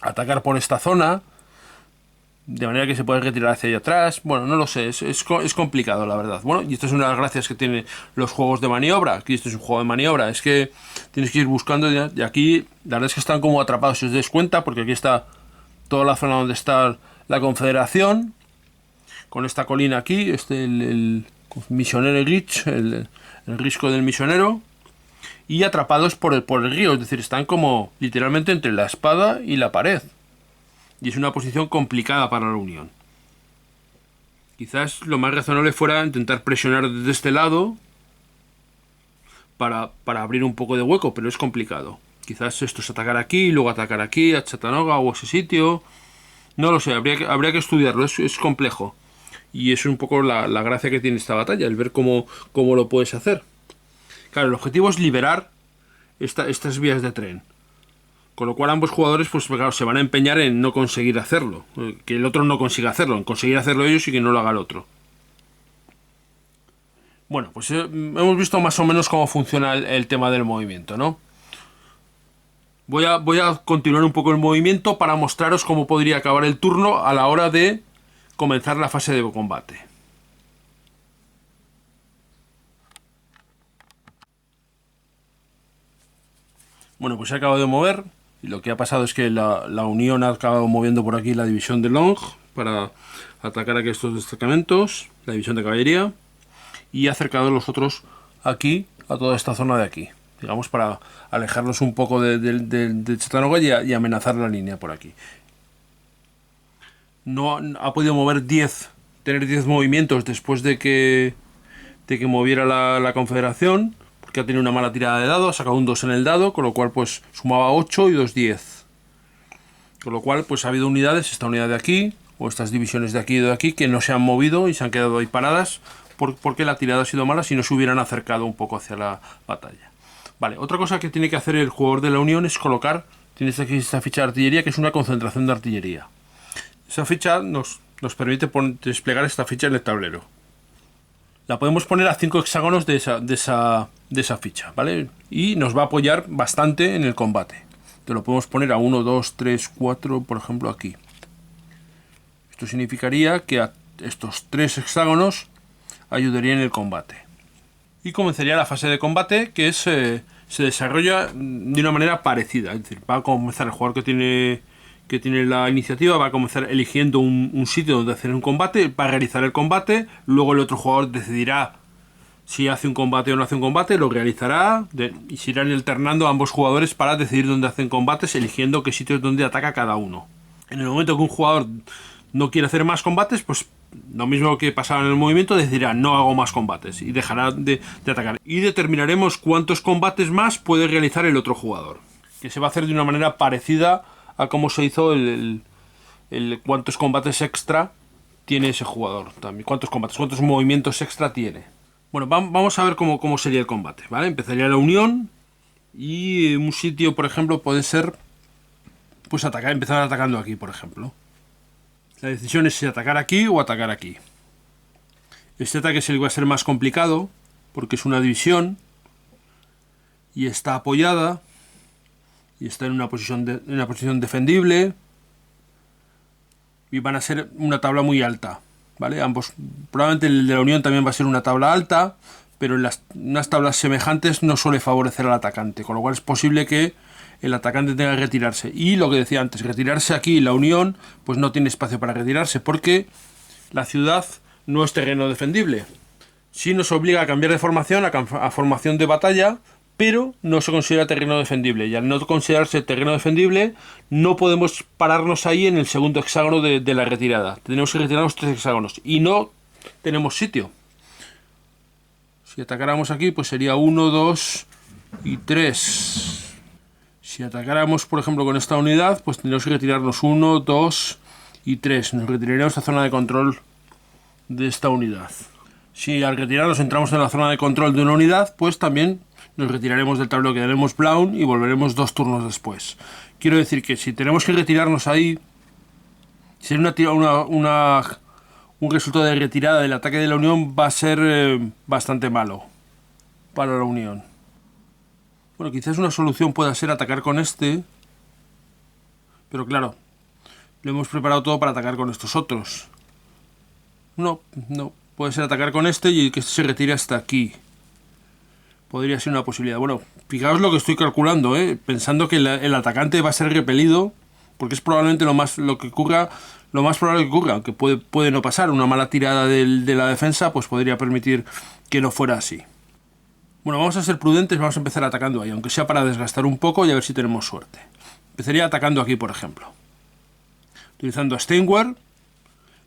atacar por esta zona, de manera que se puede retirar hacia allá atrás. Bueno, no lo sé, es complicado la verdad. Bueno, y esta es una de las gracias que tienen los juegos de maniobra. Aquí esto es un juego de maniobra, es que tienes que ir buscando y aquí la verdad es que están como atrapados si os dais cuenta, porque aquí está toda la zona donde está la Confederación, con esta colina aquí, el Misionero Ridge, el risco del misionero, y atrapados por el río, es decir, están como literalmente entre la espada y la pared. Y es una posición complicada para la Unión. Quizás lo más razonable fuera intentar presionar desde este lado para abrir un poco de hueco, pero es complicado. Quizás esto es atacar aquí, luego atacar aquí, a Chattanooga o ese sitio. No lo sé, habría que estudiarlo, es complejo. Y es un poco la gracia que tiene esta batalla, el ver cómo lo puedes hacer. Claro, el objetivo es liberar estas vías de tren. Con lo cual ambos jugadores pues claro, se van a empeñar en no conseguir hacerlo. Que el otro no consiga hacerlo. En conseguir hacerlo ellos y que no lo haga el otro. Bueno, pues hemos visto más o menos cómo funciona el tema del movimiento, ¿no? Voy a continuar un poco el movimiento para mostraros cómo podría acabar el turno a la hora de comenzar la fase de combate. Bueno, pues he acabado de mover. Y lo que ha pasado es que la Unión ha acabado moviendo por aquí la división de Long para atacar aquí estos destacamentos, la división de caballería, y ha acercado a los otros aquí, a toda esta zona de aquí, digamos, para alejarlos un poco de Chattanooga y amenazar la línea por aquí. No ha podido tener 10 movimientos después de que moviera la Confederación, que ha tenido una mala tirada de dado, ha sacado un 2 en el dado, con lo cual pues sumaba 8 y 2, 10. Con lo cual pues ha habido unidades, esta unidad de aquí, o estas divisiones de aquí y de aquí, que no se han movido y se han quedado ahí paradas porque la tirada ha sido mala si no se hubieran acercado un poco hacia la batalla. Vale, otra cosa que tiene que hacer el jugador de la Unión es colocar, tienes aquí esta ficha de artillería, que es una concentración de artillería. Esa ficha nos permite desplegar esta ficha en el tablero. La podemos poner a 5 hexágonos de esa ficha, ¿vale? Y nos va a apoyar bastante en el combate. Te lo podemos poner a 1, 2, 3, 4, por ejemplo, aquí. Esto significaría que a estos 3 hexágonos ayudarían en el combate. Y comenzaría la fase de combate, que se desarrolla de una manera parecida. Es decir, va a comenzar el jugador que tiene la iniciativa, va a comenzar eligiendo un sitio donde hacer un combate, va a realizar el combate, luego el otro jugador decidirá si hace un combate o no hace un combate, lo realizará y se irán alternando a ambos jugadores para decidir dónde hacen combates, eligiendo qué sitios donde ataca cada uno. En el momento que un jugador no quiere hacer más combates, pues lo mismo que pasaba en el movimiento, decidirá no hago más combates y dejará de atacar. Y determinaremos cuántos combates más puede realizar el otro jugador, que se va a hacer de una manera parecida a cómo se hizo cuántos combates extra tiene ese jugador también, cuántos movimientos extra tiene. Bueno, vamos a ver cómo sería el combate, ¿vale? Empezaría la Unión y un sitio, por ejemplo, puede ser pues empezar atacando aquí, por ejemplo. La decisión es si atacar aquí o atacar aquí. Este ataque es el que va a ser más complicado porque es una división y está apoyada y está en una posición defendible y van a ser una tabla muy alta, ¿vale? Ambos, probablemente el de la Unión también va a ser una tabla alta, pero en unas tablas semejantes no suele favorecer al atacante, con lo cual es posible que el atacante tenga que retirarse. Y lo que decía antes, retirarse aquí, la Unión pues no tiene espacio para retirarse porque la ciudad no es terreno defendible. Sí nos obliga a cambiar de formación a formación de batalla, pero no se considera terreno defendible. Y al no considerarse terreno defendible, no podemos pararnos ahí en el segundo hexágono de la retirada. Tenemos que retirar los 3 hexágonos y no tenemos sitio. Si atacáramos aquí, pues sería 1, 2 y 3. Si atacáramos, por ejemplo, con esta unidad, pues tendríamos que retirarnos 1, 2 y 3. Nos retiraríamos a la zona de control de esta unidad. Si al retirarnos entramos en la zona de control de una unidad, pues también nos retiraremos del tablero, quedaremos brown y volveremos 2 turnos después. Quiero decir que si tenemos que retirarnos ahí, sería un resultado de retirada del ataque de la Unión, va a ser bastante malo para la Unión. Bueno, quizás una solución pueda ser atacar con este, pero claro, lo hemos preparado todo para atacar con estos otros. No, puede ser atacar con este y que este se retire hasta aquí. Podría ser una posibilidad. Bueno, fijaos lo que estoy calculando, pensando que el atacante va a ser repelido, porque es probablemente lo más probable que ocurra, aunque puede no pasar. Una mala tirada de la defensa pues podría permitir que no fuera así. Bueno, vamos a ser prudentes, vamos a empezar atacando ahí, aunque sea para desgastar un poco y a ver si tenemos suerte. Empezaría atacando aquí, por ejemplo, utilizando a Steinware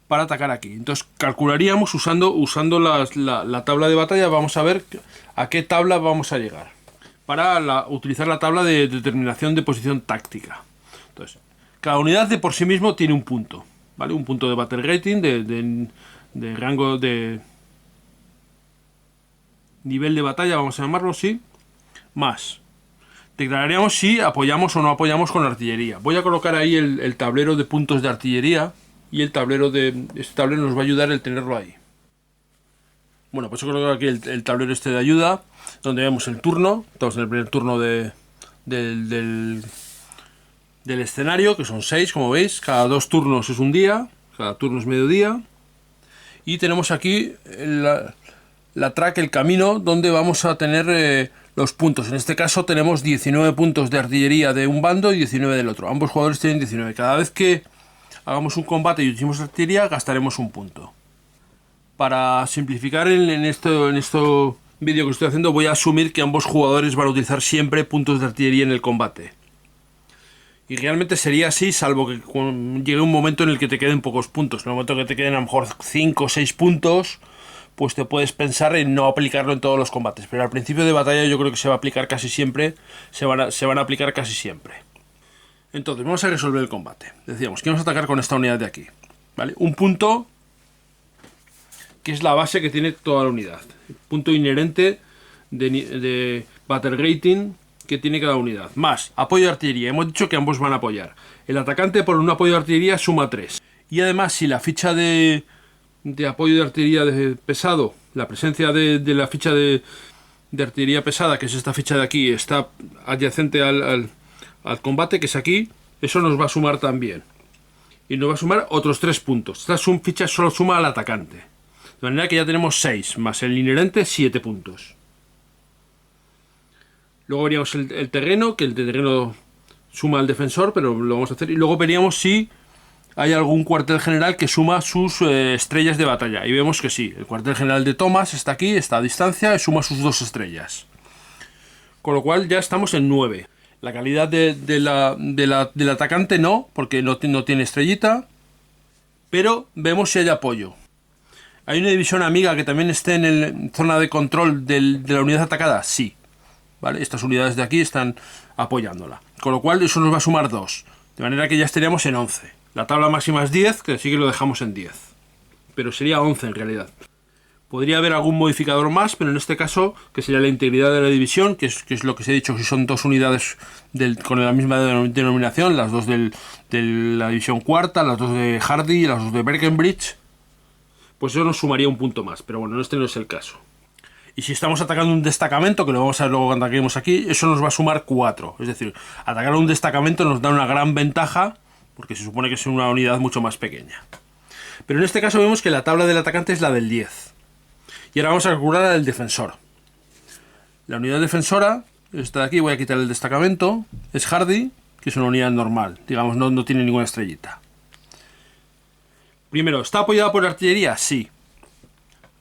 para atacar aquí. Entonces calcularíamos usando la tabla de batalla. Vamos a ver a qué tabla vamos a llegar para utilizar la tabla de determinación de posición táctica. Entonces, cada unidad de por sí mismo tiene un punto, ¿vale? Un punto de battle rating, de rango de nivel de batalla, vamos a llamarlo así, más. Declararíamos si apoyamos o no apoyamos con artillería. Voy a colocar ahí el tablero de puntos de artillería y este tablero nos va a ayudar el tenerlo ahí. Bueno, pues yo coloco aquí el tablero este de ayuda, donde vemos el turno. Estamos en el primer turno del escenario, que son 6, como veis. Cada 2 turnos es un día, cada turno es mediodía. Y tenemos aquí la track, el camino, donde vamos a tener los puntos. En este caso tenemos 19 puntos de artillería de un bando y 19 del otro. Ambos jugadores tienen 19. Cada vez que hagamos un combate y utilicemos artillería, gastaremos un punto. Para simplificar en este vídeo que estoy haciendo, voy a asumir que ambos jugadores van a utilizar siempre puntos de artillería en el combate. Y realmente sería así, salvo que llegue un momento en el que te queden pocos puntos. En el momento que te queden a lo mejor 5 o 6 puntos, pues te puedes pensar en no aplicarlo en todos los combates. Pero al principio de batalla yo creo que se va a aplicar casi siempre. Se van a aplicar casi siempre. Entonces, vamos a resolver el combate. Decíamos que vamos a atacar con esta unidad de aquí, ¿vale? Un punto que es la base que tiene toda la unidad. El punto inherente de battle rating que tiene cada unidad. Más apoyo de artillería. Hemos dicho que ambos van a apoyar. El atacante por un apoyo de artillería suma 3. Y además, si la ficha de apoyo de artillería pesado, la presencia de la ficha de artillería pesada, que es esta ficha de aquí, está adyacente al combate, que es aquí, eso nos va a sumar también. Y nos va a sumar otros 3 puntos. Esta ficha solo suma al atacante. De manera que ya tenemos 6, más el inherente 7 puntos. Luego veríamos el terreno, que el terreno suma al defensor, pero lo vamos a hacer. Y luego veríamos si hay algún cuartel general que suma sus estrellas de batalla. Y vemos que sí, el cuartel general de Thomas está aquí, está a distancia, y suma sus 2 estrellas. Con lo cual ya estamos en 9. La calidad del atacante no, porque no tiene estrellita. Pero vemos si hay apoyo. ¿Hay una división amiga que también esté en zona de control de la unidad atacada? Sí. ¿Vale? Estas unidades de aquí están apoyándola. Con lo cual eso nos va a sumar 2. De manera que ya estaríamos en 11. La tabla máxima es 10, que así que lo dejamos en 10. Pero sería 11 en realidad. Podría haber algún modificador más, pero en este caso, que sería la integridad de la división, que es lo que se ha dicho, que son 2 unidades con la misma denominación, las 2 de la división cuarta, las 2 de Hardy y las 2 de Breckenridge. Pues eso nos sumaría un punto más, pero bueno, este no es el caso. Y si estamos atacando un destacamento, que lo vamos a ver luego cuando ataquemos aquí, eso nos va a sumar 4. Es decir, atacar un destacamento nos da una gran ventaja, porque se supone que es una unidad mucho más pequeña. Pero en este caso vemos que la tabla del atacante es la del 10. Y ahora vamos a calcular al defensor. La unidad defensora, esta de aquí, voy a quitar el destacamento, es Hardy, que es una unidad normal, digamos, no tiene ninguna estrellita. Primero, ¿está apoyada por artillería? Sí.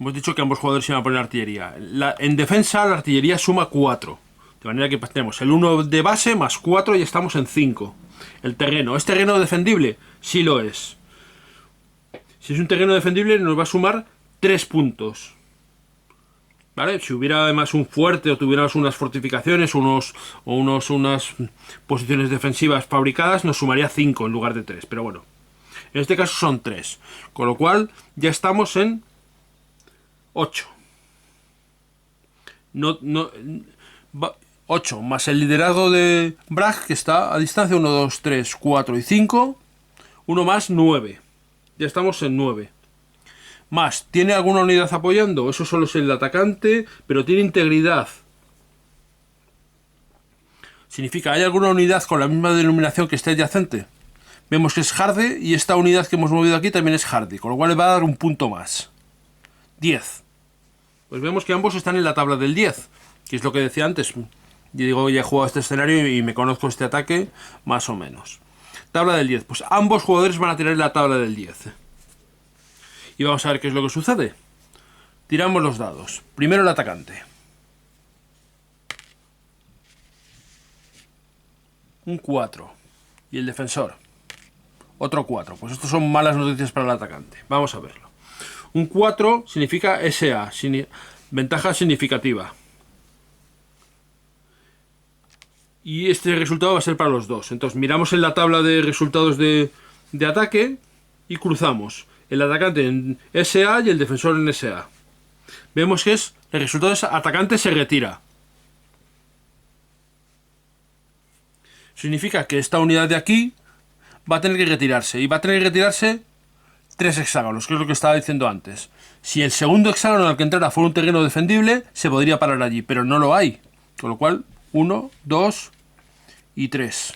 Hemos dicho que ambos jugadores iban a poner artillería. En defensa, la artillería suma 4. De manera que tenemos el 1 de base más 4 y estamos en 5. El terreno. ¿Es terreno defendible? Sí lo es. Si es un terreno defendible, nos va a sumar 3 puntos. ¿Vale? Si hubiera además un fuerte o tuviéramos unas fortificaciones unas posiciones defensivas fabricadas, nos sumaría 5 en lugar de 3. Pero bueno. En este caso son 3, con lo cual ya estamos en 8. 8 más el liderazgo de Bragg, que está a distancia 1, 2, 3, 4 y 5. 1 más 9. Ya estamos en 9. Más, ¿tiene alguna unidad apoyando? Eso solo es el atacante, pero tiene integridad. Significa, ¿hay alguna unidad con la misma denominación que esté adyacente? Vemos que es Hardy y esta unidad que hemos movido aquí también es Hardy, con lo cual le va a dar un punto más. 10. Pues vemos que ambos están en la tabla del 10, que es lo que decía antes. Yo digo, ya he jugado este escenario y me conozco este ataque más o menos. Tabla del 10. Pues ambos jugadores van a tirar en la tabla del 10. Y vamos a ver qué es lo que sucede. Tiramos los dados. Primero el atacante. Un 4. Y el defensor. Otro 4. Pues estos son malas noticias para el atacante. Vamos a verlo. Un 4 significa SA. Ventaja significativa. Y este resultado va a ser para los dos. Entonces miramos en la tabla de resultados de ataque y cruzamos el atacante en SA y el defensor en SA. Vemos que el resultado es atacante se retira. Significa que esta unidad de aquí va a tener que retirarse. Y va a tener que retirarse 3 hexágonos, que es lo que estaba diciendo antes. Si el segundo hexágono al que entrara fuera un terreno defendible, se podría parar allí, pero no lo hay. Con lo cual, 1, 2 y 3.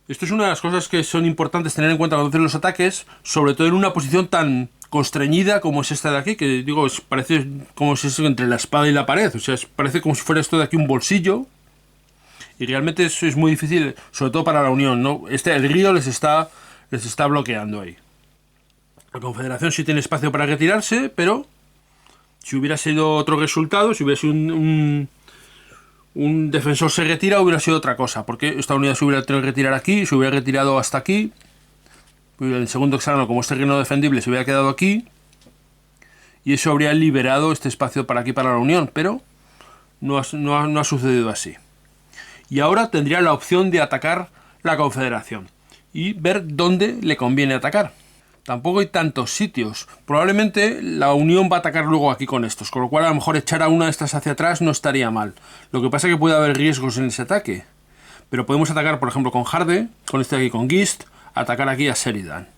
Esto es una de las cosas que son importantes tener en cuenta cuando hacen los ataques, sobre todo en una posición tan constreñida como es esta de aquí, que digo, parece como si es entre la espada y la pared. O sea, parece como si fuera esto de aquí un bolsillo. Y realmente eso es muy difícil, sobre todo para la Unión, ¿no? El río les está bloqueando ahí. La Confederación sí tiene espacio para retirarse, pero si hubiera sido otro resultado, si hubiera sido un defensor se retira, hubiera sido otra cosa, porque esta unidad se hubiera tenido que retirar aquí, se hubiera retirado hasta aquí. El segundo hexágono, como es terreno defendible, se hubiera quedado aquí. Y eso habría liberado este espacio para aquí, para la Unión, pero no ha sucedido así. Y ahora tendría la opción de atacar la Confederación y ver dónde le conviene atacar. Tampoco hay tantos sitios. Probablemente la Unión va a atacar luego aquí con estos, con lo cual a lo mejor echar a una de estas hacia atrás no estaría mal. Lo que pasa es que puede haber riesgos en ese ataque. Pero podemos atacar, por ejemplo, con Hardy, con este de aquí, con Gist, atacar aquí a Sheridan.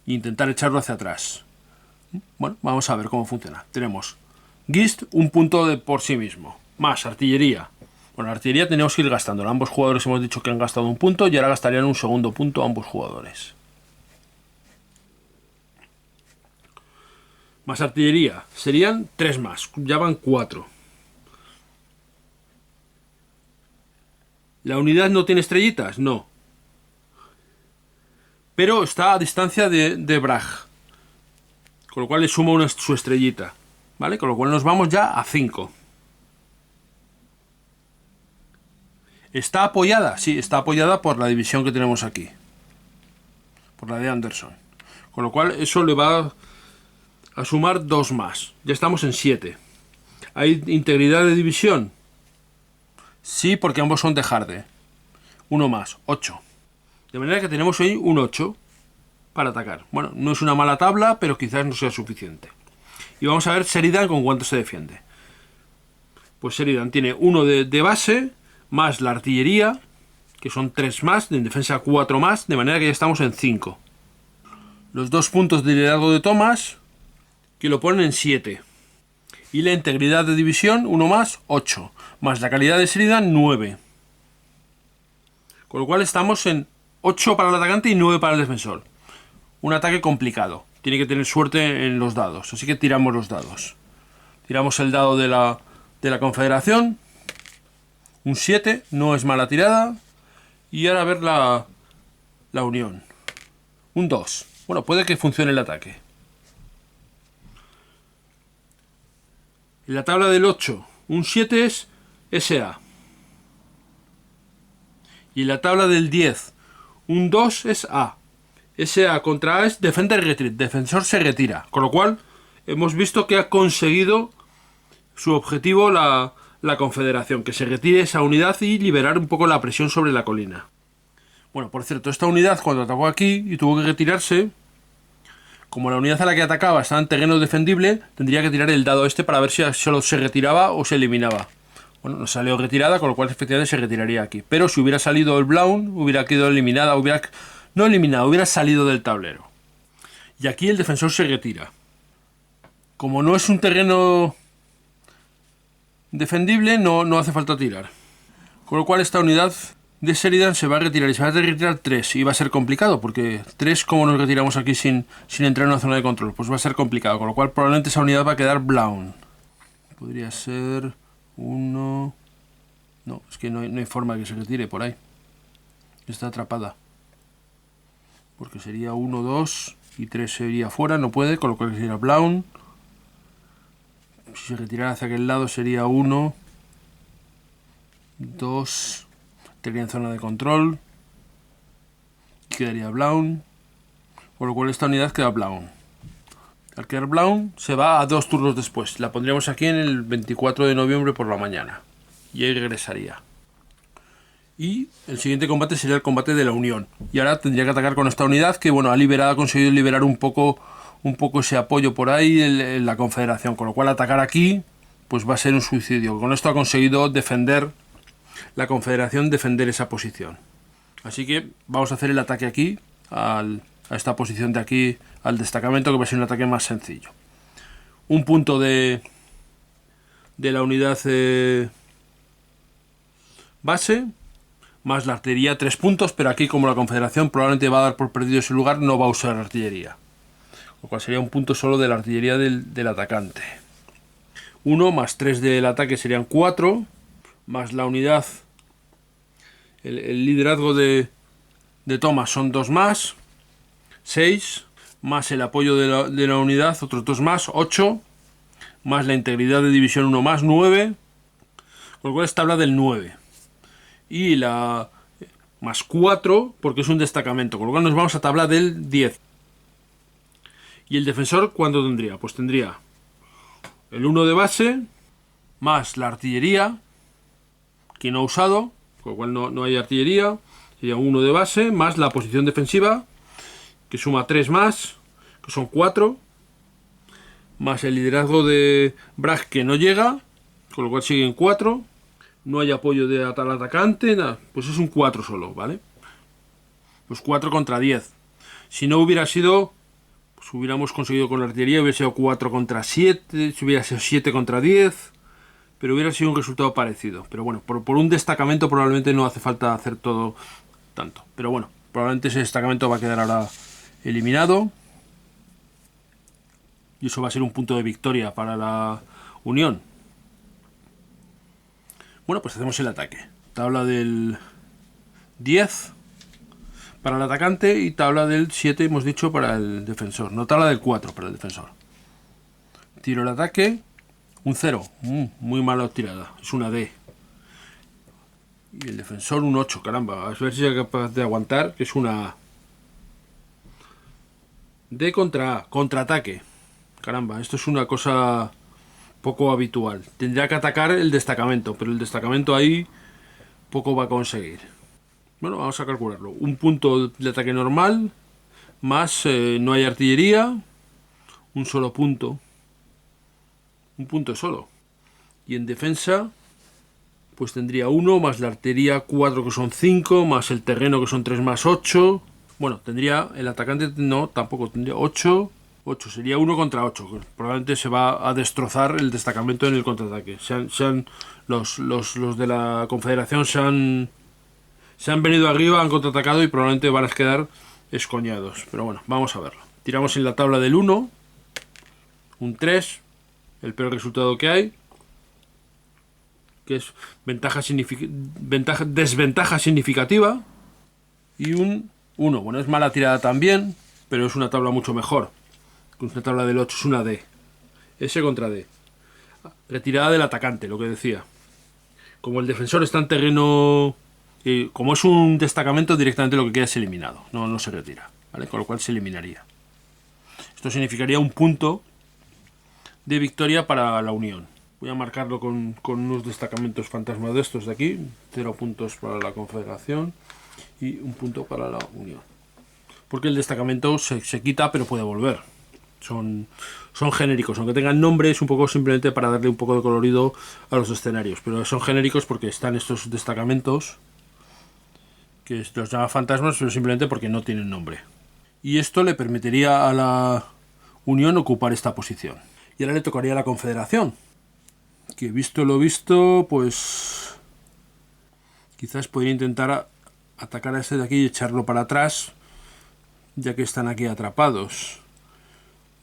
E intentar echarlo hacia atrás. Bueno, vamos a ver cómo funciona. Tenemos Gist, un punto por sí mismo. Más artillería. Bueno, artillería tenemos que ir gastando. Ambos jugadores hemos dicho que han gastado un punto y ahora gastarían un segundo punto ambos jugadores. Más artillería. Serían 3 más. Ya van 4. ¿La unidad no tiene estrellitas? No. Pero está a distancia de Bragg. Con lo cual le sumo su estrellita. ¿Vale? Con lo cual nos vamos ya a 5. ¿Está apoyada? Sí, está apoyada por la división que tenemos aquí. Por la de Anderson. Con lo cual eso le va a sumar 2 más. Ya estamos en 7. ¿Hay integridad de división? Sí, porque ambos son de Hardy. 1 más, 8. De manera que tenemos hoy un 8 para atacar. Bueno, no es una mala tabla, pero quizás no sea suficiente. Y vamos a ver Sheridan con cuánto se defiende. Pues Sheridan tiene 1 de base, más la artillería, que son 3 más, en defensa 4 más, de manera que ya estamos en 5. Los 2 puntos de liderazgo de Thomas, que lo ponen en 7. Y la integridad de división, 1 más, 8. Más la calidad de Sheridan, 9. Con lo cual estamos en 8 para el atacante y 9 para el defensor. Un ataque complicado. Tiene que tener suerte en los dados. Así que tiramos los dados. Tiramos el dado de la Confederación. Un 7, no es mala tirada. Y ahora a ver la Unión. Un 2. Bueno, puede que funcione el ataque. En la tabla del 8, un 7 es SA. Y en la tabla del 10, un 2 es A. SA contra A es Defender Retreat. Defensor se retira. Con lo cual, hemos visto que ha conseguido su objetivo la Confederación. Que se retire esa unidad y liberar un poco la presión sobre la colina. Bueno, por cierto, esta unidad cuando atacó aquí y tuvo que retirarse, Como la unidad a la que atacaba estaba en terreno defendible, tendría que tirar el dado este para ver si solo se retiraba o se eliminaba. Bueno, no salió retirada, con lo cual efectivamente se retiraría aquí. Pero si hubiera salido el Blaun, hubiera quedado eliminada, no eliminada, hubiera salido del tablero. Y aquí el defensor se retira. Como no es un terreno defendible, no hace falta tirar. Con lo cual esta unidad de Sheridan se va a retirar y se va a retirar 3. Y va a ser complicado, porque 3, ¿cómo nos retiramos aquí sin entrar en una zona de control? Pues va a ser complicado, con lo cual probablemente esa unidad va a quedar Blaun. Podría ser 1... No, es que no hay forma de que se retire por ahí. Está atrapada. Porque sería 1, 2 y 3 sería fuera, no puede, con lo cual sería Blaun. Si se retirara hacia aquel lado sería 1, 2, estaría en zona de control. Y quedaría Blaun. Con lo cual esta unidad queda Blaun. Al quedar Blaun se va a 2 turnos después. La pondríamos aquí en el 24 de noviembre por la mañana. Y ahí regresaría. Y el siguiente combate sería el combate de la Unión. Y ahora tendría que atacar con esta unidad que, bueno, ha conseguido liberar un poco ese apoyo por ahí en la Confederación. Con lo cual atacar aquí pues va a ser un suicidio. Con esto ha conseguido defender la Confederación, defender esa posición. Así que vamos a hacer el ataque aquí, a esta posición de aquí, al destacamento, que va a ser un ataque más sencillo. Un punto de la unidad base, más la artillería 3 puntos, pero aquí como la Confederación probablemente va a dar por perdido ese lugar, no va a usar artillería. Lo cual sería un punto solo de la artillería del atacante. 1 más 3 del ataque serían 4, más la unidad, el liderazgo de Thomas son 2 más, 6, más el apoyo de la unidad, otros 2 más, 8, más la integridad de división 1 más, 9, con lo cual es tabla del 9. Y la más 4, porque es un destacamento, con lo cual nos vamos a tabla del 10. ¿Y el defensor cuánto tendría? Pues tendría el 1 de base, más la artillería, que no ha usado, con lo cual no hay artillería, sería 1 de base, más la posición defensiva, que suma 3 más, que son 4, más el liderazgo de Bragg, que no llega, con lo cual siguen 4, no hay apoyo de tal atacante, nada, pues es un 4 solo, ¿vale? Pues 4 contra 10. Si no hubiera sido, pues hubiéramos conseguido con la artillería, hubiera sido 4 contra 7, si hubiera sido 7 contra 10, pero hubiera sido un resultado parecido. Pero bueno, por un destacamento probablemente no hace falta hacer todo tanto. Pero bueno, probablemente ese destacamento va a quedar ahora eliminado. Y eso va a ser un punto de victoria para la Unión. Bueno, pues hacemos el ataque. Tabla del 10 para el atacante y tabla del 7, hemos dicho, para el defensor. No, tabla del 4 para el defensor. Tiro el ataque. Un 0. Muy mala tirada. Es una D. Y el defensor un 8. Caramba, a ver si es capaz de aguantar, que es una A. D contra A. Contraataque. Caramba, esto es una cosa poco habitual. Tendría que atacar el destacamento, pero el destacamento ahí poco va a conseguir. Bueno, vamos a calcularlo. Un punto de ataque normal, más no hay artillería, un solo punto. Un punto solo. Y en defensa, pues tendría 1, más la artillería 4, que son 5, más el terreno, que son 3 más 8. Bueno, tendría el atacante, no, tampoco tendría 8. 8 sería 1 contra 8. Probablemente se va a destrozar el destacamento en el contraataque. Los de la Confederación se han venido arriba, han contraatacado y probablemente van a quedar escoñados. Pero bueno, vamos a verlo. Tiramos en la tabla del 1. Un 3. El peor resultado que hay. Que es desventaja significativa. Y un 1. Bueno, es mala tirada también, pero es una tabla mucho mejor. Una tabla del 8 es una D. S contra D. Retirada del atacante, lo que decía. Como el defensor está en terreno... como es un destacamento, directamente lo que queda es eliminado. No se retira, ¿vale? Con lo cual se eliminaría. Esto significaría un punto de victoria para la Unión. Voy a marcarlo con unos destacamentos fantasmas de estos de aquí. 0 puntos para la Confederación y un punto para la Unión. Porque el destacamento se quita, pero puede volver. Son genéricos, aunque tengan nombre, es un poco simplemente para darle un poco de colorido a los escenarios, pero son genéricos porque están estos destacamentos que los llama fantasmas, pero simplemente porque no tienen nombre. Y esto le permitiría a la Unión ocupar esta posición. Y ahora le tocaría a la Confederación, que visto lo visto, pues quizás podría intentar atacar a este de aquí y echarlo para atrás, ya que están aquí atrapados.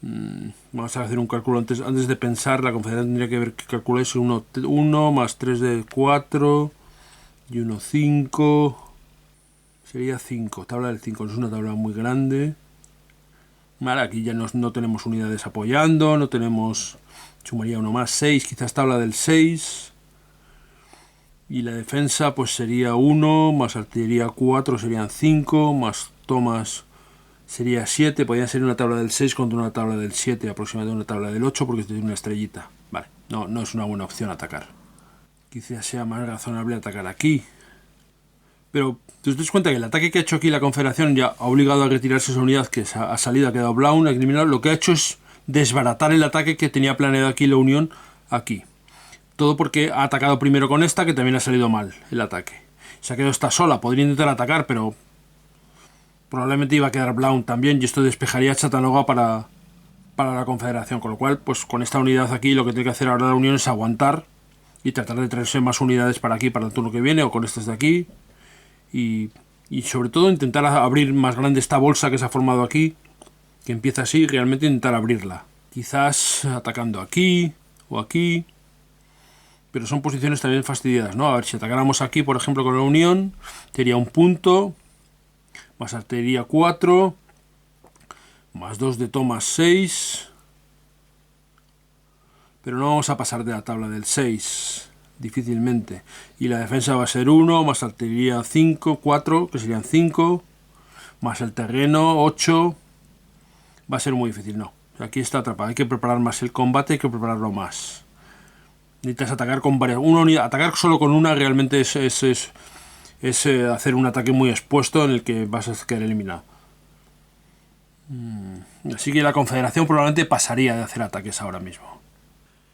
Vamos a hacer un cálculo antes de pensar. La Confederación tendría que ver que calcules 1 más 3 de 4 y 1, 5. Sería 5. Tabla del 5. No es una tabla muy grande. Vale, aquí ya no tenemos unidades apoyando. No tenemos... Sumaría 1 más 6. Quizás tabla del 6. Y la defensa pues sería 1. Más artillería 4 serían 5. Más tomas sería 7. Podría ser una tabla del 6 contra una tabla del 7. Aproximadamente una tabla del 8 porque tiene una estrellita. Vale, no es una buena opción atacar. Quizás sea más razonable atacar aquí. Pero te das cuenta que el ataque que ha hecho aquí la Confederación ya ha obligado a retirarse esa unidad que ha salido, ha quedado Blaun, ha eliminado. Lo que ha hecho es desbaratar el ataque que tenía planeado aquí la Unión, aquí. Todo porque ha atacado primero con esta, que también ha salido mal el ataque. Se ha quedado esta sola, podría intentar atacar, pero probablemente iba a quedar Blaun también, y esto despejaría a Chattanooga para la Confederación. Con lo cual, pues con esta unidad aquí, lo que tiene que hacer ahora la Unión es aguantar y tratar de traerse más unidades para aquí, para el turno que viene, o con estas de aquí. Y sobre todo intentar abrir más grande esta bolsa que se ha formado aquí, que empieza así, realmente intentar abrirla. Quizás atacando aquí o aquí, pero son posiciones también fastidiadas, ¿no? A ver, si atacáramos aquí, por ejemplo, con la Unión, sería un punto, más artillería 4, más 2 de tomas 6, pero no vamos a pasar de la tabla del 6. Difícilmente. Y la defensa va a ser 1, más artillería 5, 4, que serían 5, más el terreno 8. Va a ser muy difícil, no. Aquí está atrapado. Hay que preparar más el combate, hay que prepararlo más. Necesitas atacar con varias. Atacar solo con una realmente es hacer un ataque muy expuesto en el que vas a quedar eliminado. Así que la Confederación probablemente pasaría de hacer ataques ahora mismo.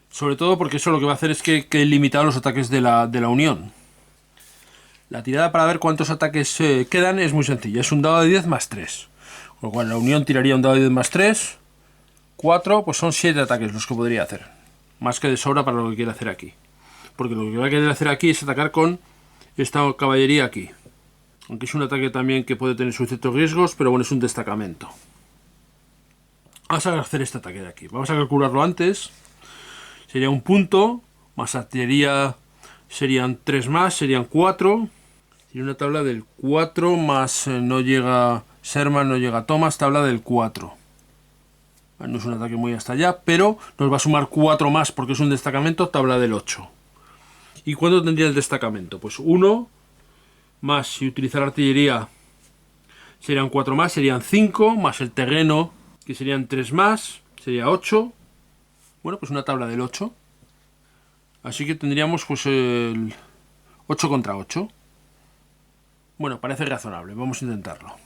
Sobre todo porque eso lo que va a hacer es que limitar los ataques de la Unión. La tirada para ver cuántos ataques quedan es muy sencilla. Es un dado de 10 más 3. Con lo cual la Unión tiraría un dado de 10 más 3. 4, pues son 7 ataques los que podría hacer. Más que de sobra para lo que quiere hacer aquí. Porque lo que va a querer hacer aquí es atacar con esta caballería aquí. Aunque es un ataque también que puede tener sus ciertos riesgos, pero bueno, es un destacamento. Vamos a hacer este ataque de aquí. Vamos a calcularlo antes. Sería un punto, más artillería serían 3 más, serían 4. Sería una tabla del 4 más no llega Sherman, no llega Thomas, tabla del 4. No es un ataque muy hasta allá, pero nos va a sumar 4 más porque es un destacamento, tabla del 8. ¿Y cuánto tendría el destacamento? Pues 1 más, si utilizar artillería serían 4 más, serían 5, más el terreno, que serían 3 más, sería 8. Bueno, pues una tabla del 8. Así que tendríamos pues el 8 contra 8. Bueno, parece razonable. Vamos a intentarlo.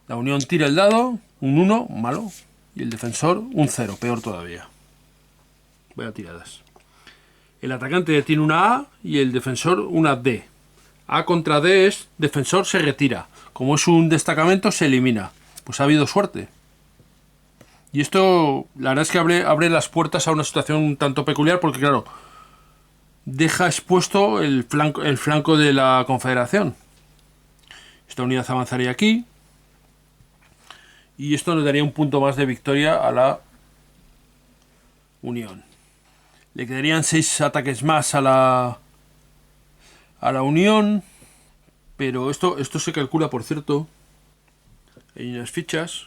La Unión tira el dado. Un 1, malo. Y el defensor un 0, peor todavía. Vaya tiradas. El atacante tiene una A y el defensor una D. A contra D es defensor se retira. Como es un destacamento se elimina. Pues ha habido suerte. Y esto, la verdad es que abre las puertas a una situación un tanto peculiar porque, claro, deja expuesto el flanco de la Confederación. Esta unidad avanzaría aquí. Y esto nos daría un punto más de victoria a la Unión. Le quedarían 6 ataques más a la Unión. Pero esto se calcula, por cierto. Hay unas fichas.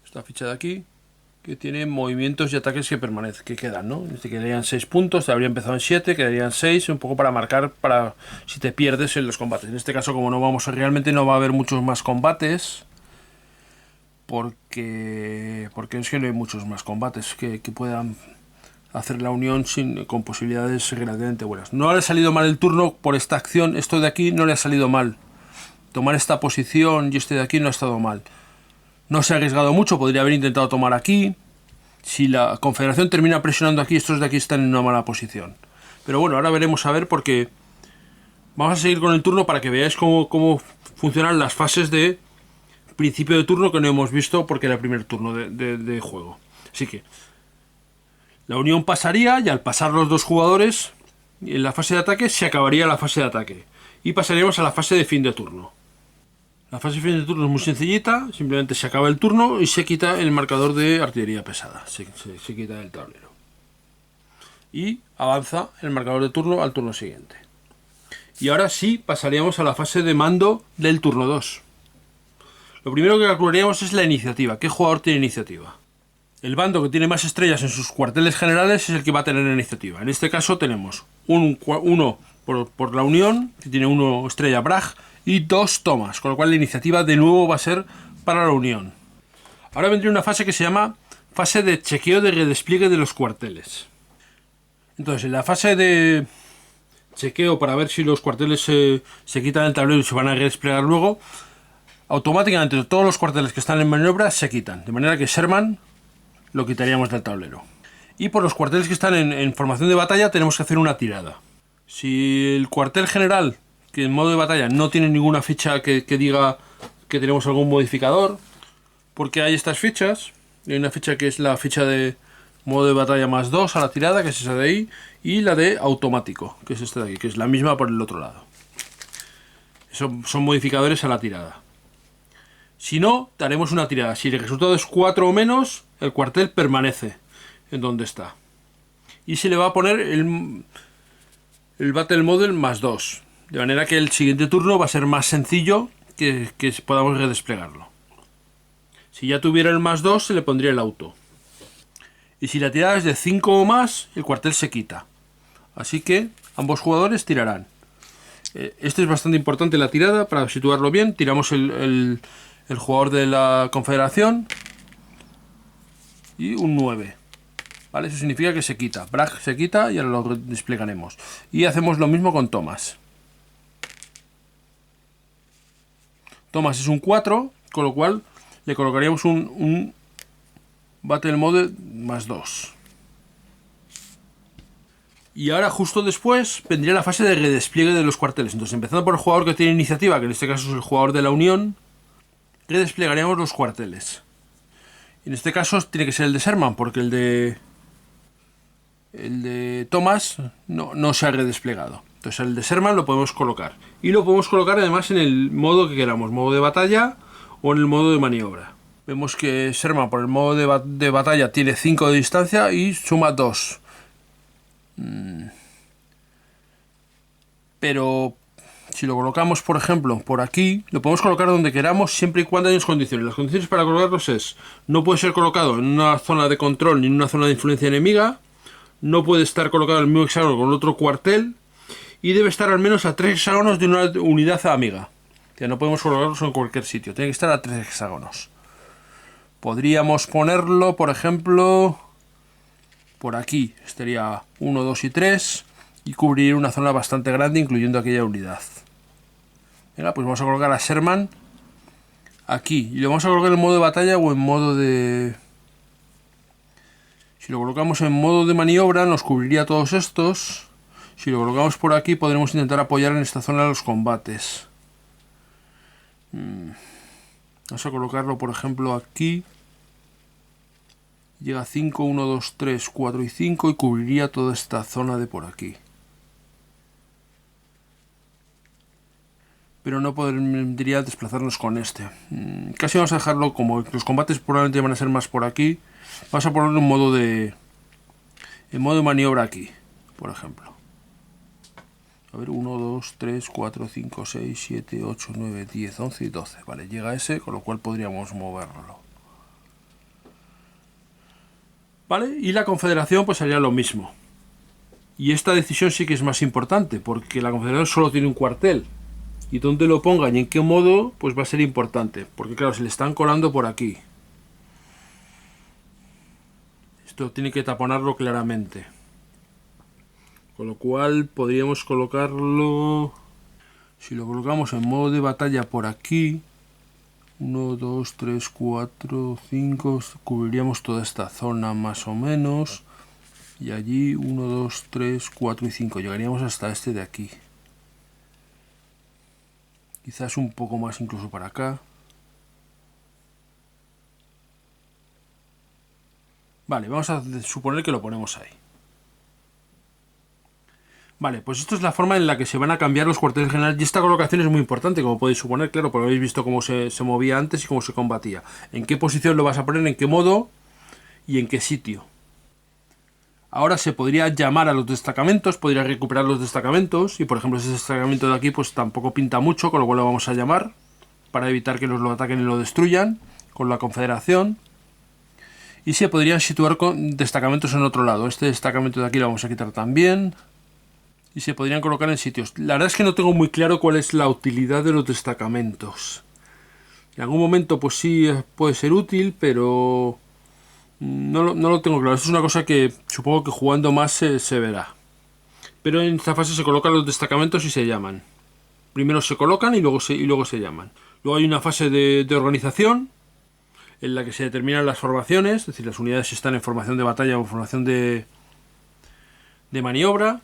Esta ficha de aquí, que tiene movimientos y ataques que quedan, ¿no? Te quedarían 6 puntos, te habría empezado en 7, quedarían 6, un poco para marcar para si te pierdes en los combates. En este caso, como realmente no va a haber muchos más combates, porque es que no hay muchos más combates que puedan hacer la Unión con posibilidades relativamente buenas. No le ha salido mal el turno por esta acción, esto de aquí no le ha salido mal. Tomar esta posición y este de aquí no ha estado mal. No se ha arriesgado mucho, podría haber intentado tomar aquí. Si la Confederación termina presionando aquí, estos de aquí están en una mala posición. Pero bueno, ahora veremos a ver, porque vamos a seguir con el turno para que veáis cómo funcionan las fases de principio de turno que no hemos visto porque era el primer turno de juego. Así que la unión pasaría, y al pasar los dos jugadores en la fase de ataque se acabaría la fase de ataque y pasaríamos a la fase de fin de turno. La fase de fin de turno es muy sencillita, simplemente se acaba el turno y se quita el marcador de artillería pesada, se quita del tablero y avanza el marcador de turno al turno siguiente. Y ahora sí pasaríamos a la fase de mando del turno 2. Lo primero que calcularíamos es la iniciativa. ¿Qué jugador tiene iniciativa? El bando que tiene más estrellas en sus cuarteles generales es el que va a tener la iniciativa. En este caso tenemos uno por la Unión, que tiene 1 estrella Bragg, y 2 Thomas, con lo cual la iniciativa de nuevo va a ser para la Unión. Ahora vendría una fase que se llama fase de chequeo de redespliegue de los cuarteles. Entonces, en la fase de chequeo para ver si los cuarteles se quitan del tablero y se van a redesplegar luego, automáticamente todos los cuarteles que están en maniobra se quitan, de manera que Sherman lo quitaríamos del tablero. Y por los cuarteles que están en formación de batalla tenemos que hacer una tirada. Si el cuartel general, que en modo de batalla no tiene ninguna ficha que diga que tenemos algún modificador, porque hay estas fichas, hay una ficha que es la ficha de modo de batalla +2 a la tirada, que es esa de ahí, y la de automático, que es esta de aquí, que es la misma por el otro lado. Son modificadores a la tirada. Si no, daremos una tirada. Si el resultado es 4 o menos, el cuartel permanece en donde está. Y se le va a poner el Battle Model +2. De manera que el siguiente turno va a ser más sencillo que podamos redesplegarlo. Si ya tuviera el +2, se le pondría el auto. Y si la tirada es de 5 o más, el cuartel se quita. Así que ambos jugadores tirarán. Esto es bastante importante, la tirada, para situarlo bien. Tiramos el jugador de la Confederación y un 9. ¿Vale? Eso significa que se quita. Bragg se quita y ahora lo desplegaremos. Y hacemos lo mismo con Thomas. Thomas es un 4, con lo cual le colocaríamos un Battle Mode +2. Y ahora justo después vendría la fase de redespliegue de los cuarteles. Entonces, empezando por el jugador que tiene iniciativa, que en este caso es el jugador de la Unión, redesplegaríamos los cuarteles. En este caso tiene que ser el de Sherman, porque el de Thomas no se ha redesplegado. Entonces el de Sherman lo podemos colocar. Y lo podemos colocar además en el modo que queramos, modo de batalla o en el modo de maniobra. Vemos que Sherman por el modo de batalla tiene 5 de distancia y suma 2. Pero si lo colocamos, por ejemplo, por aquí, lo podemos colocar donde queramos siempre y cuando haya condiciones. Las condiciones para colocarlos es: no puede ser colocado en una zona de control ni en una zona de influencia enemiga, no puede estar colocado en el mismo hexágono con otro cuartel y debe estar al menos a 3 hexágonos de una unidad amiga. O sea, no podemos colocarlos en cualquier sitio, tiene que estar a 3 hexágonos. Podríamos ponerlo, por ejemplo, por aquí. Estaría 1, 2 y 3 y cubrir una zona bastante grande, incluyendo aquella unidad. Venga, pues vamos a colocar a Sherman aquí. Y lo vamos a colocar en modo de batalla o en modo de... Si lo colocamos en modo de maniobra, nos cubriría todos estos. Si lo colocamos por aquí, podremos intentar apoyar en esta zona los combates. Vamos a colocarlo, por ejemplo, aquí. Llega a 5, 1, 2, 3, 4 y 5 y cubriría toda esta zona de por aquí. Pero no podría desplazarnos con este. Casi vamos a dejarlo como los combates probablemente van a ser más por aquí. Vamos a ponerlo en modo de maniobra aquí, por ejemplo. A ver, 1, 2, 3, 4, 5, 6, 7, 8, 9, 10, 11 y 12. Vale, llega ese, con lo cual podríamos moverlo. ¿Vale? Y la Confederación pues haría lo mismo. Y esta decisión sí que es más importante, porque la Confederación solo tiene un cuartel. Y donde lo pongan y en qué modo, pues va a ser importante. Porque claro, se le están colando por aquí. Esto tiene que taponarlo claramente. Con lo cual podríamos colocarlo... Si lo colocamos en modo de batalla por aquí, 1, 2, 3, 4, 5. Cubriríamos toda esta zona más o menos. Y allí 1, 2, 3, 4 y 5. Llegaríamos hasta este de aquí. Quizás un poco más incluso para acá. Vale, vamos a suponer que lo ponemos ahí. Vale, pues esto es la forma en la que se van a cambiar los cuarteles generales. Y esta colocación es muy importante, como podéis suponer, claro, porque habéis visto cómo se movía antes y cómo se combatía. En qué posición lo vas a poner, en qué modo y en qué sitio. Ahora se podría llamar a los destacamentos, podría recuperar los destacamentos. Y por ejemplo ese destacamento de aquí pues tampoco pinta mucho, con lo cual lo vamos a llamar para evitar que nos lo ataquen y lo destruyan con la confederación. Y se podrían situar con destacamentos en otro lado. Este destacamento de aquí lo vamos a quitar también. Y se podrían colocar en sitios. La verdad es que no tengo muy claro cuál es la utilidad de los destacamentos. En algún momento pues sí puede ser útil, pero no lo tengo claro. Esto es una cosa que supongo que jugando más se verá. Pero en esta fase se colocan los destacamentos y se llaman. Primero se colocan y luego se llaman. Luego hay una fase de organización en la que se determinan las formaciones, es decir, las unidades si están en formación de batalla o en formación de maniobra.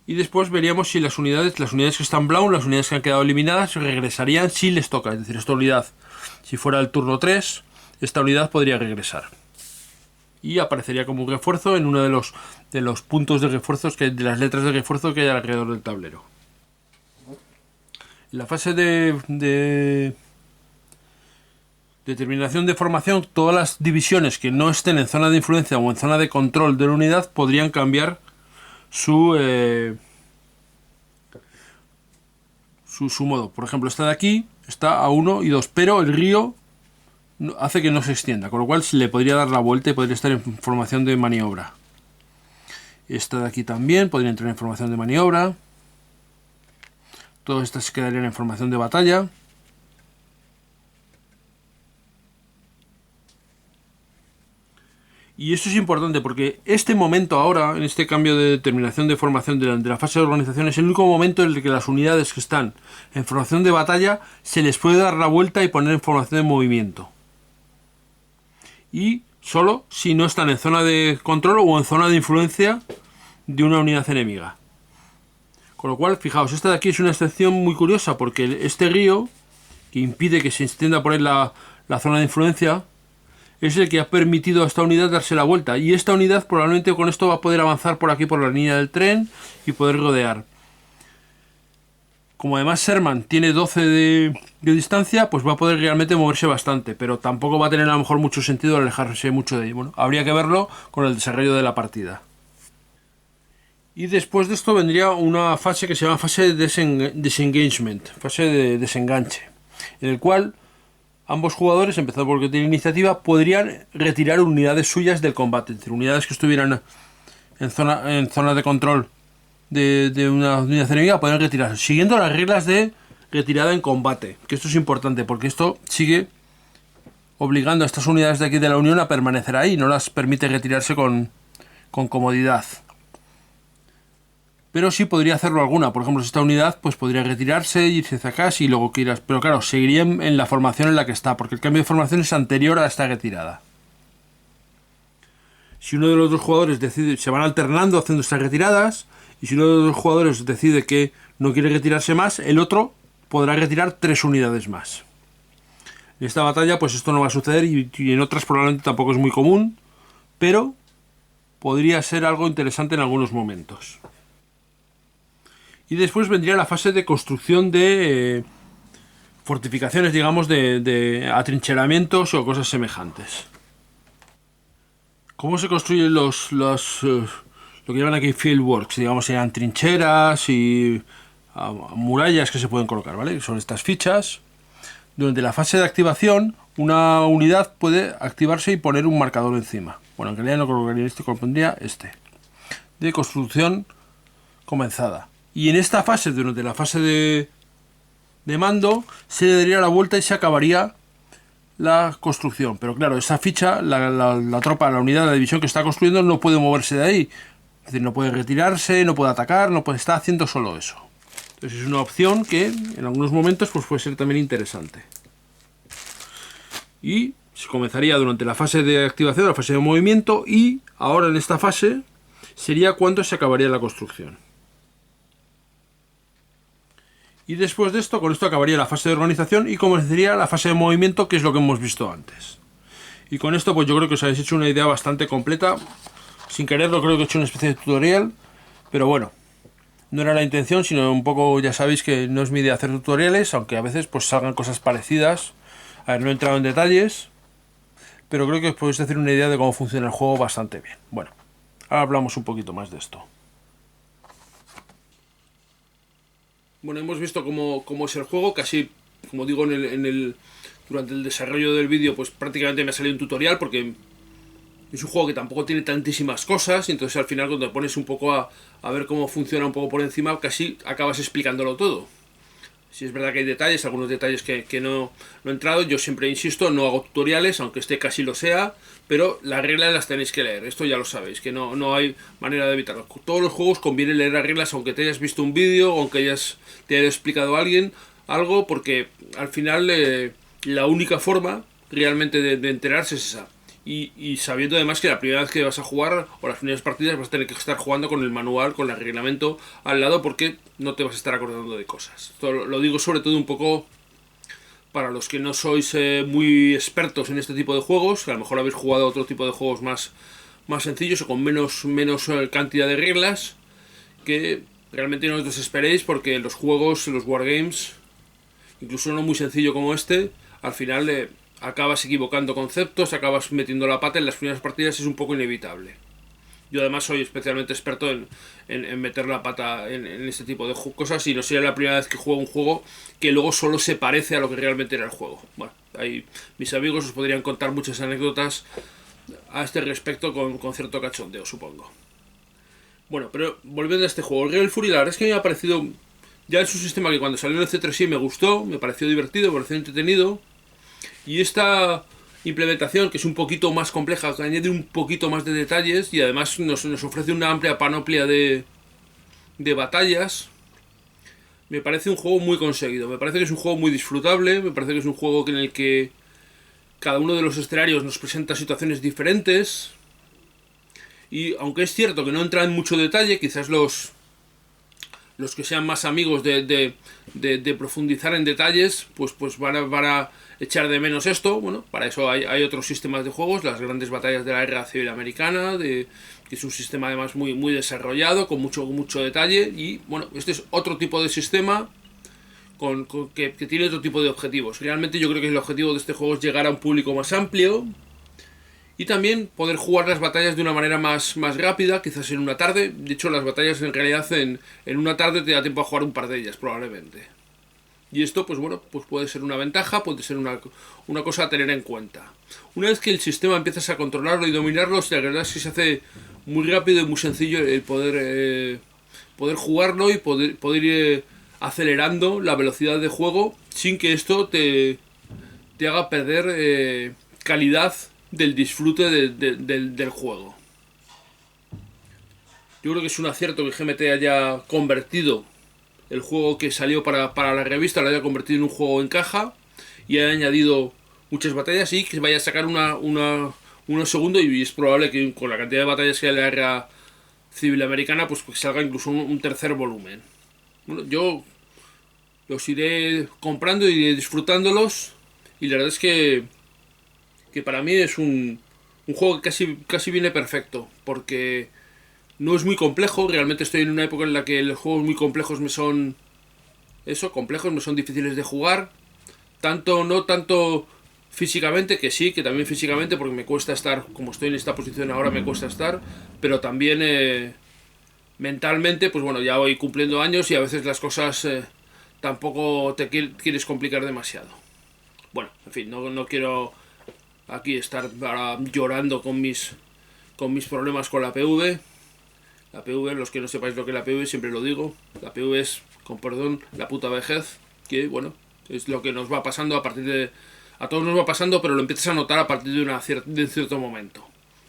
Y después veríamos si las unidades que están brown, las unidades que han quedado eliminadas, regresarían si les toca. Es decir, esta unidad, si fuera el turno 3, esta unidad podría regresar. Y aparecería como un refuerzo en uno de los puntos de refuerzos, de las letras de refuerzo que hay alrededor del tablero. En la fase de determinación de formación, todas las divisiones que no estén en zona de influencia o en zona de control de la unidad podrían cambiar su modo. Por ejemplo, esta de aquí está a 1 y 2, pero el río hace que no se extienda, con lo cual se le podría dar la vuelta y podría estar en formación de maniobra. Esta de aquí también podría entrar en formación de maniobra. Todas estas se quedarían en formación de batalla. Y esto es importante porque este momento ahora, en este cambio de determinación de formación de la fase de organización, es el único momento en el que las unidades que están en formación de batalla se les puede dar la vuelta y poner en formación de movimiento. Y solo si no están en zona de control o en zona de influencia de una unidad enemiga. Con lo cual, fijaos, esta de aquí es una excepción muy curiosa porque este río, que impide que se extienda por él la zona de influencia, es el que ha permitido a esta unidad darse la vuelta. Y esta unidad probablemente con esto va a poder avanzar por aquí por la línea del tren y poder rodear. Como además Sherman tiene 12 de distancia, pues va a poder realmente moverse bastante. Pero tampoco va a tener a lo mejor mucho sentido alejarse mucho de ahí. Bueno, habría que verlo con el desarrollo de la partida. Y después de esto vendría una fase que se llama fase de disengagement, fase de desenganche, en el cual ambos jugadores, empezando por el que tiene iniciativa, podrían retirar unidades suyas del combate. Es decir, unidades que estuvieran en zona de control de una unidad enemiga podrían retirarse, siguiendo las reglas de retirada en combate. Que esto es importante porque esto sigue obligando a estas unidades de aquí de la Unión a permanecer ahí. No las permite retirarse con comodidad. Pero sí podría hacerlo alguna. Por ejemplo, si esta unidad pues podría retirarse, irse hacia acá y luego que irás. Pero claro, seguiría en la formación en la que está, porque el cambio de formación es anterior a esta retirada. Si uno de los dos jugadores decide, se van alternando haciendo estas retiradas, y si uno de los dos jugadores decide que no quiere retirarse más, el otro podrá retirar 3 unidades más. En esta batalla pues esto no va a suceder y en otras probablemente tampoco es muy común, pero podría ser algo interesante en algunos momentos. Y después vendría la fase de construcción de fortificaciones, digamos, de atrincheramientos o cosas semejantes. ¿Cómo se construyen lo que llaman aquí fieldworks? Digamos, sean trincheras y murallas que se pueden colocar, ¿vale? Son estas fichas. Durante la fase de activación, una unidad puede activarse y poner un marcador encima. Bueno, en realidad no colocaría este, pondría este. De construcción comenzada. Y en esta fase, durante la fase de mando, se le daría la vuelta y se acabaría la construcción. Pero claro, esa ficha, la tropa, la unidad, la división que está construyendo no puede moverse de ahí. Es decir, no puede retirarse, no puede atacar, no puede estar haciendo solo eso. Entonces es una opción que en algunos momentos pues puede ser también interesante. Y se comenzaría durante la fase de activación, la fase de movimiento, y ahora en esta fase sería cuando se acabaría la construcción. Y después de esto, con esto acabaría la fase de organización y comenzaría la fase de movimiento, que es lo que hemos visto antes. Y con esto pues yo creo que os habéis hecho una idea bastante completa. Sin quererlo creo que he hecho una especie de tutorial, pero bueno, no era la intención, sino un poco, ya sabéis que no es mi idea hacer tutoriales, aunque a veces pues salgan cosas parecidas. A ver, no he entrado en detalles, pero creo que os podéis hacer una idea de cómo funciona el juego bastante bien. Bueno, ahora hablamos un poquito más de esto. Bueno, hemos visto cómo es el juego, casi, como digo, durante el desarrollo del vídeo, pues prácticamente me ha salido un tutorial, porque es un juego que tampoco tiene tantísimas cosas, y entonces al final cuando te pones un poco a ver cómo funciona un poco por encima, casi acabas explicándolo todo. Si es verdad que hay detalles, algunos detalles que no he entrado, yo siempre insisto, no hago tutoriales, aunque este casi lo sea, pero las reglas las tenéis que leer, esto ya lo sabéis, que no hay manera de evitarlo. Todos los juegos conviene leer las reglas, aunque te hayas visto un vídeo, aunque te haya explicado a alguien algo, porque al final la única forma realmente de enterarse es esa. Y sabiendo además que la primera vez que vas a jugar, o las primeras partidas, vas a tener que estar jugando con el manual, con el reglamento al lado, porque no te vas a estar acordando de cosas. Esto lo digo sobre todo un poco para los que no sois muy expertos en este tipo de juegos, que a lo mejor habéis jugado a otro tipo de juegos más sencillos o con menos cantidad de reglas, que realmente no os desesperéis, porque los juegos, los wargames, incluso uno muy sencillo como este, al final acabas equivocando conceptos, acabas metiendo la pata en las primeras partidas, es un poco inevitable. Yo además soy especialmente experto en meter la pata en este tipo de cosas, y no sería la primera vez que juego un juego que luego solo se parece a lo que realmente era el juego. Bueno, ahí mis amigos os podrían contar muchas anécdotas a este respecto con cierto cachondeo, supongo. Bueno, pero volviendo a este juego, el Gale Fury, la verdad es que me ha parecido, ya es un sistema que cuando salió en el C3 me gustó, me pareció divertido, me pareció entretenido. Y esta implementación, que es un poquito más compleja, que añade un poquito más de detalles y además nos ofrece una amplia panoplia de batallas, me parece un juego muy conseguido. Me parece que es un juego muy disfrutable, me parece que es un juego en el que cada uno de los escenarios nos presenta situaciones diferentes. Y aunque es cierto que no entra en mucho detalle, quizás los que sean más amigos de profundizar en detalles, pues van a echar de menos esto. Bueno, para eso hay otros sistemas de juegos, las grandes batallas de la Guerra Civil Americana, que es un sistema además muy desarrollado, con mucho detalle. Y bueno, este es otro tipo de sistema que tiene otro tipo de objetivos. Realmente yo creo que el objetivo de este juego es llegar a un público más amplio, y también poder jugar las batallas de una manera más rápida, quizás en una tarde. De hecho, las batallas en realidad en una tarde te da tiempo a jugar un par de ellas, probablemente. Y esto, pues bueno, pues puede ser una ventaja, puede ser una cosa a tener en cuenta. Una vez que el sistema empiezas a controlarlo y dominarlo, la verdad es que se hace muy rápido y muy sencillo el poder jugarlo y poder ir acelerando la velocidad de juego sin que esto te haga perder calidad del disfrute del juego. Yo creo que es un acierto que GMT haya convertido el juego que salió para la revista, lo haya convertido en un juego en caja y haya añadido muchas batallas, y que vaya a sacar uno segundo, y es probable que con la cantidad de batallas que hay en la Guerra Civil Americana, pues salga incluso un tercer volumen. Bueno, yo los iré comprando y iré disfrutándolos, y la verdad es que para mí es un juego que casi viene perfecto, porque no es muy complejo. Realmente estoy en una época en la que los juegos muy complejos me son complejos, me son difíciles de jugar, no tanto físicamente, que sí, que también físicamente, porque me cuesta estar, como estoy en esta posición ahora, me cuesta estar, pero también mentalmente, pues bueno, ya voy cumpliendo años y a veces las cosas tampoco te quieres complicar demasiado. Bueno, en fin, no quiero aquí estar llorando con mis problemas con la PV. La PV, los que no sepáis lo que es la PV, siempre lo digo, la PV es, con perdón, la puta vejez, que bueno, es lo que nos va pasando a todos nos va pasando, pero lo empiezas a notar a partir de un cierto momento.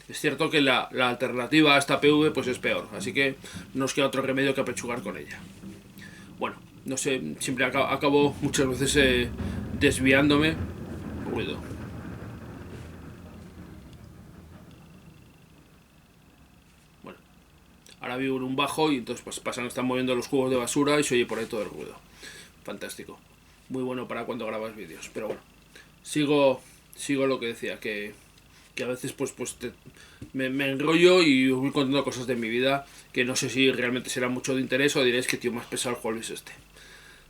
Es cierto que la alternativa a esta PV pues es peor, así que no nos queda otro remedio que apechugar con ella. Bueno, no sé, siempre acabo muchas veces desviándome. Ruido. Bueno, ahora vivo en un bajo y entonces pues están moviendo los cubos de basura y se oye por ahí todo el ruido. Fantástico. Muy bueno para cuando grabas vídeos. Pero bueno, sigo lo que decía, que a veces me enrollo y os voy contando cosas de mi vida que no sé si realmente será mucho de interés o diréis que tío más pesado el juego es este.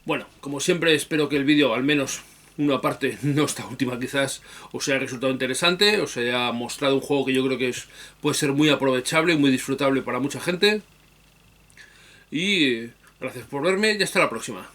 Bueno, como siempre espero que el vídeo, al menos una parte, no esta última quizás, os haya resultado interesante, os haya mostrado un juego que yo creo que puede ser muy aprovechable y muy disfrutable para mucha gente. Y gracias por verme y hasta la próxima.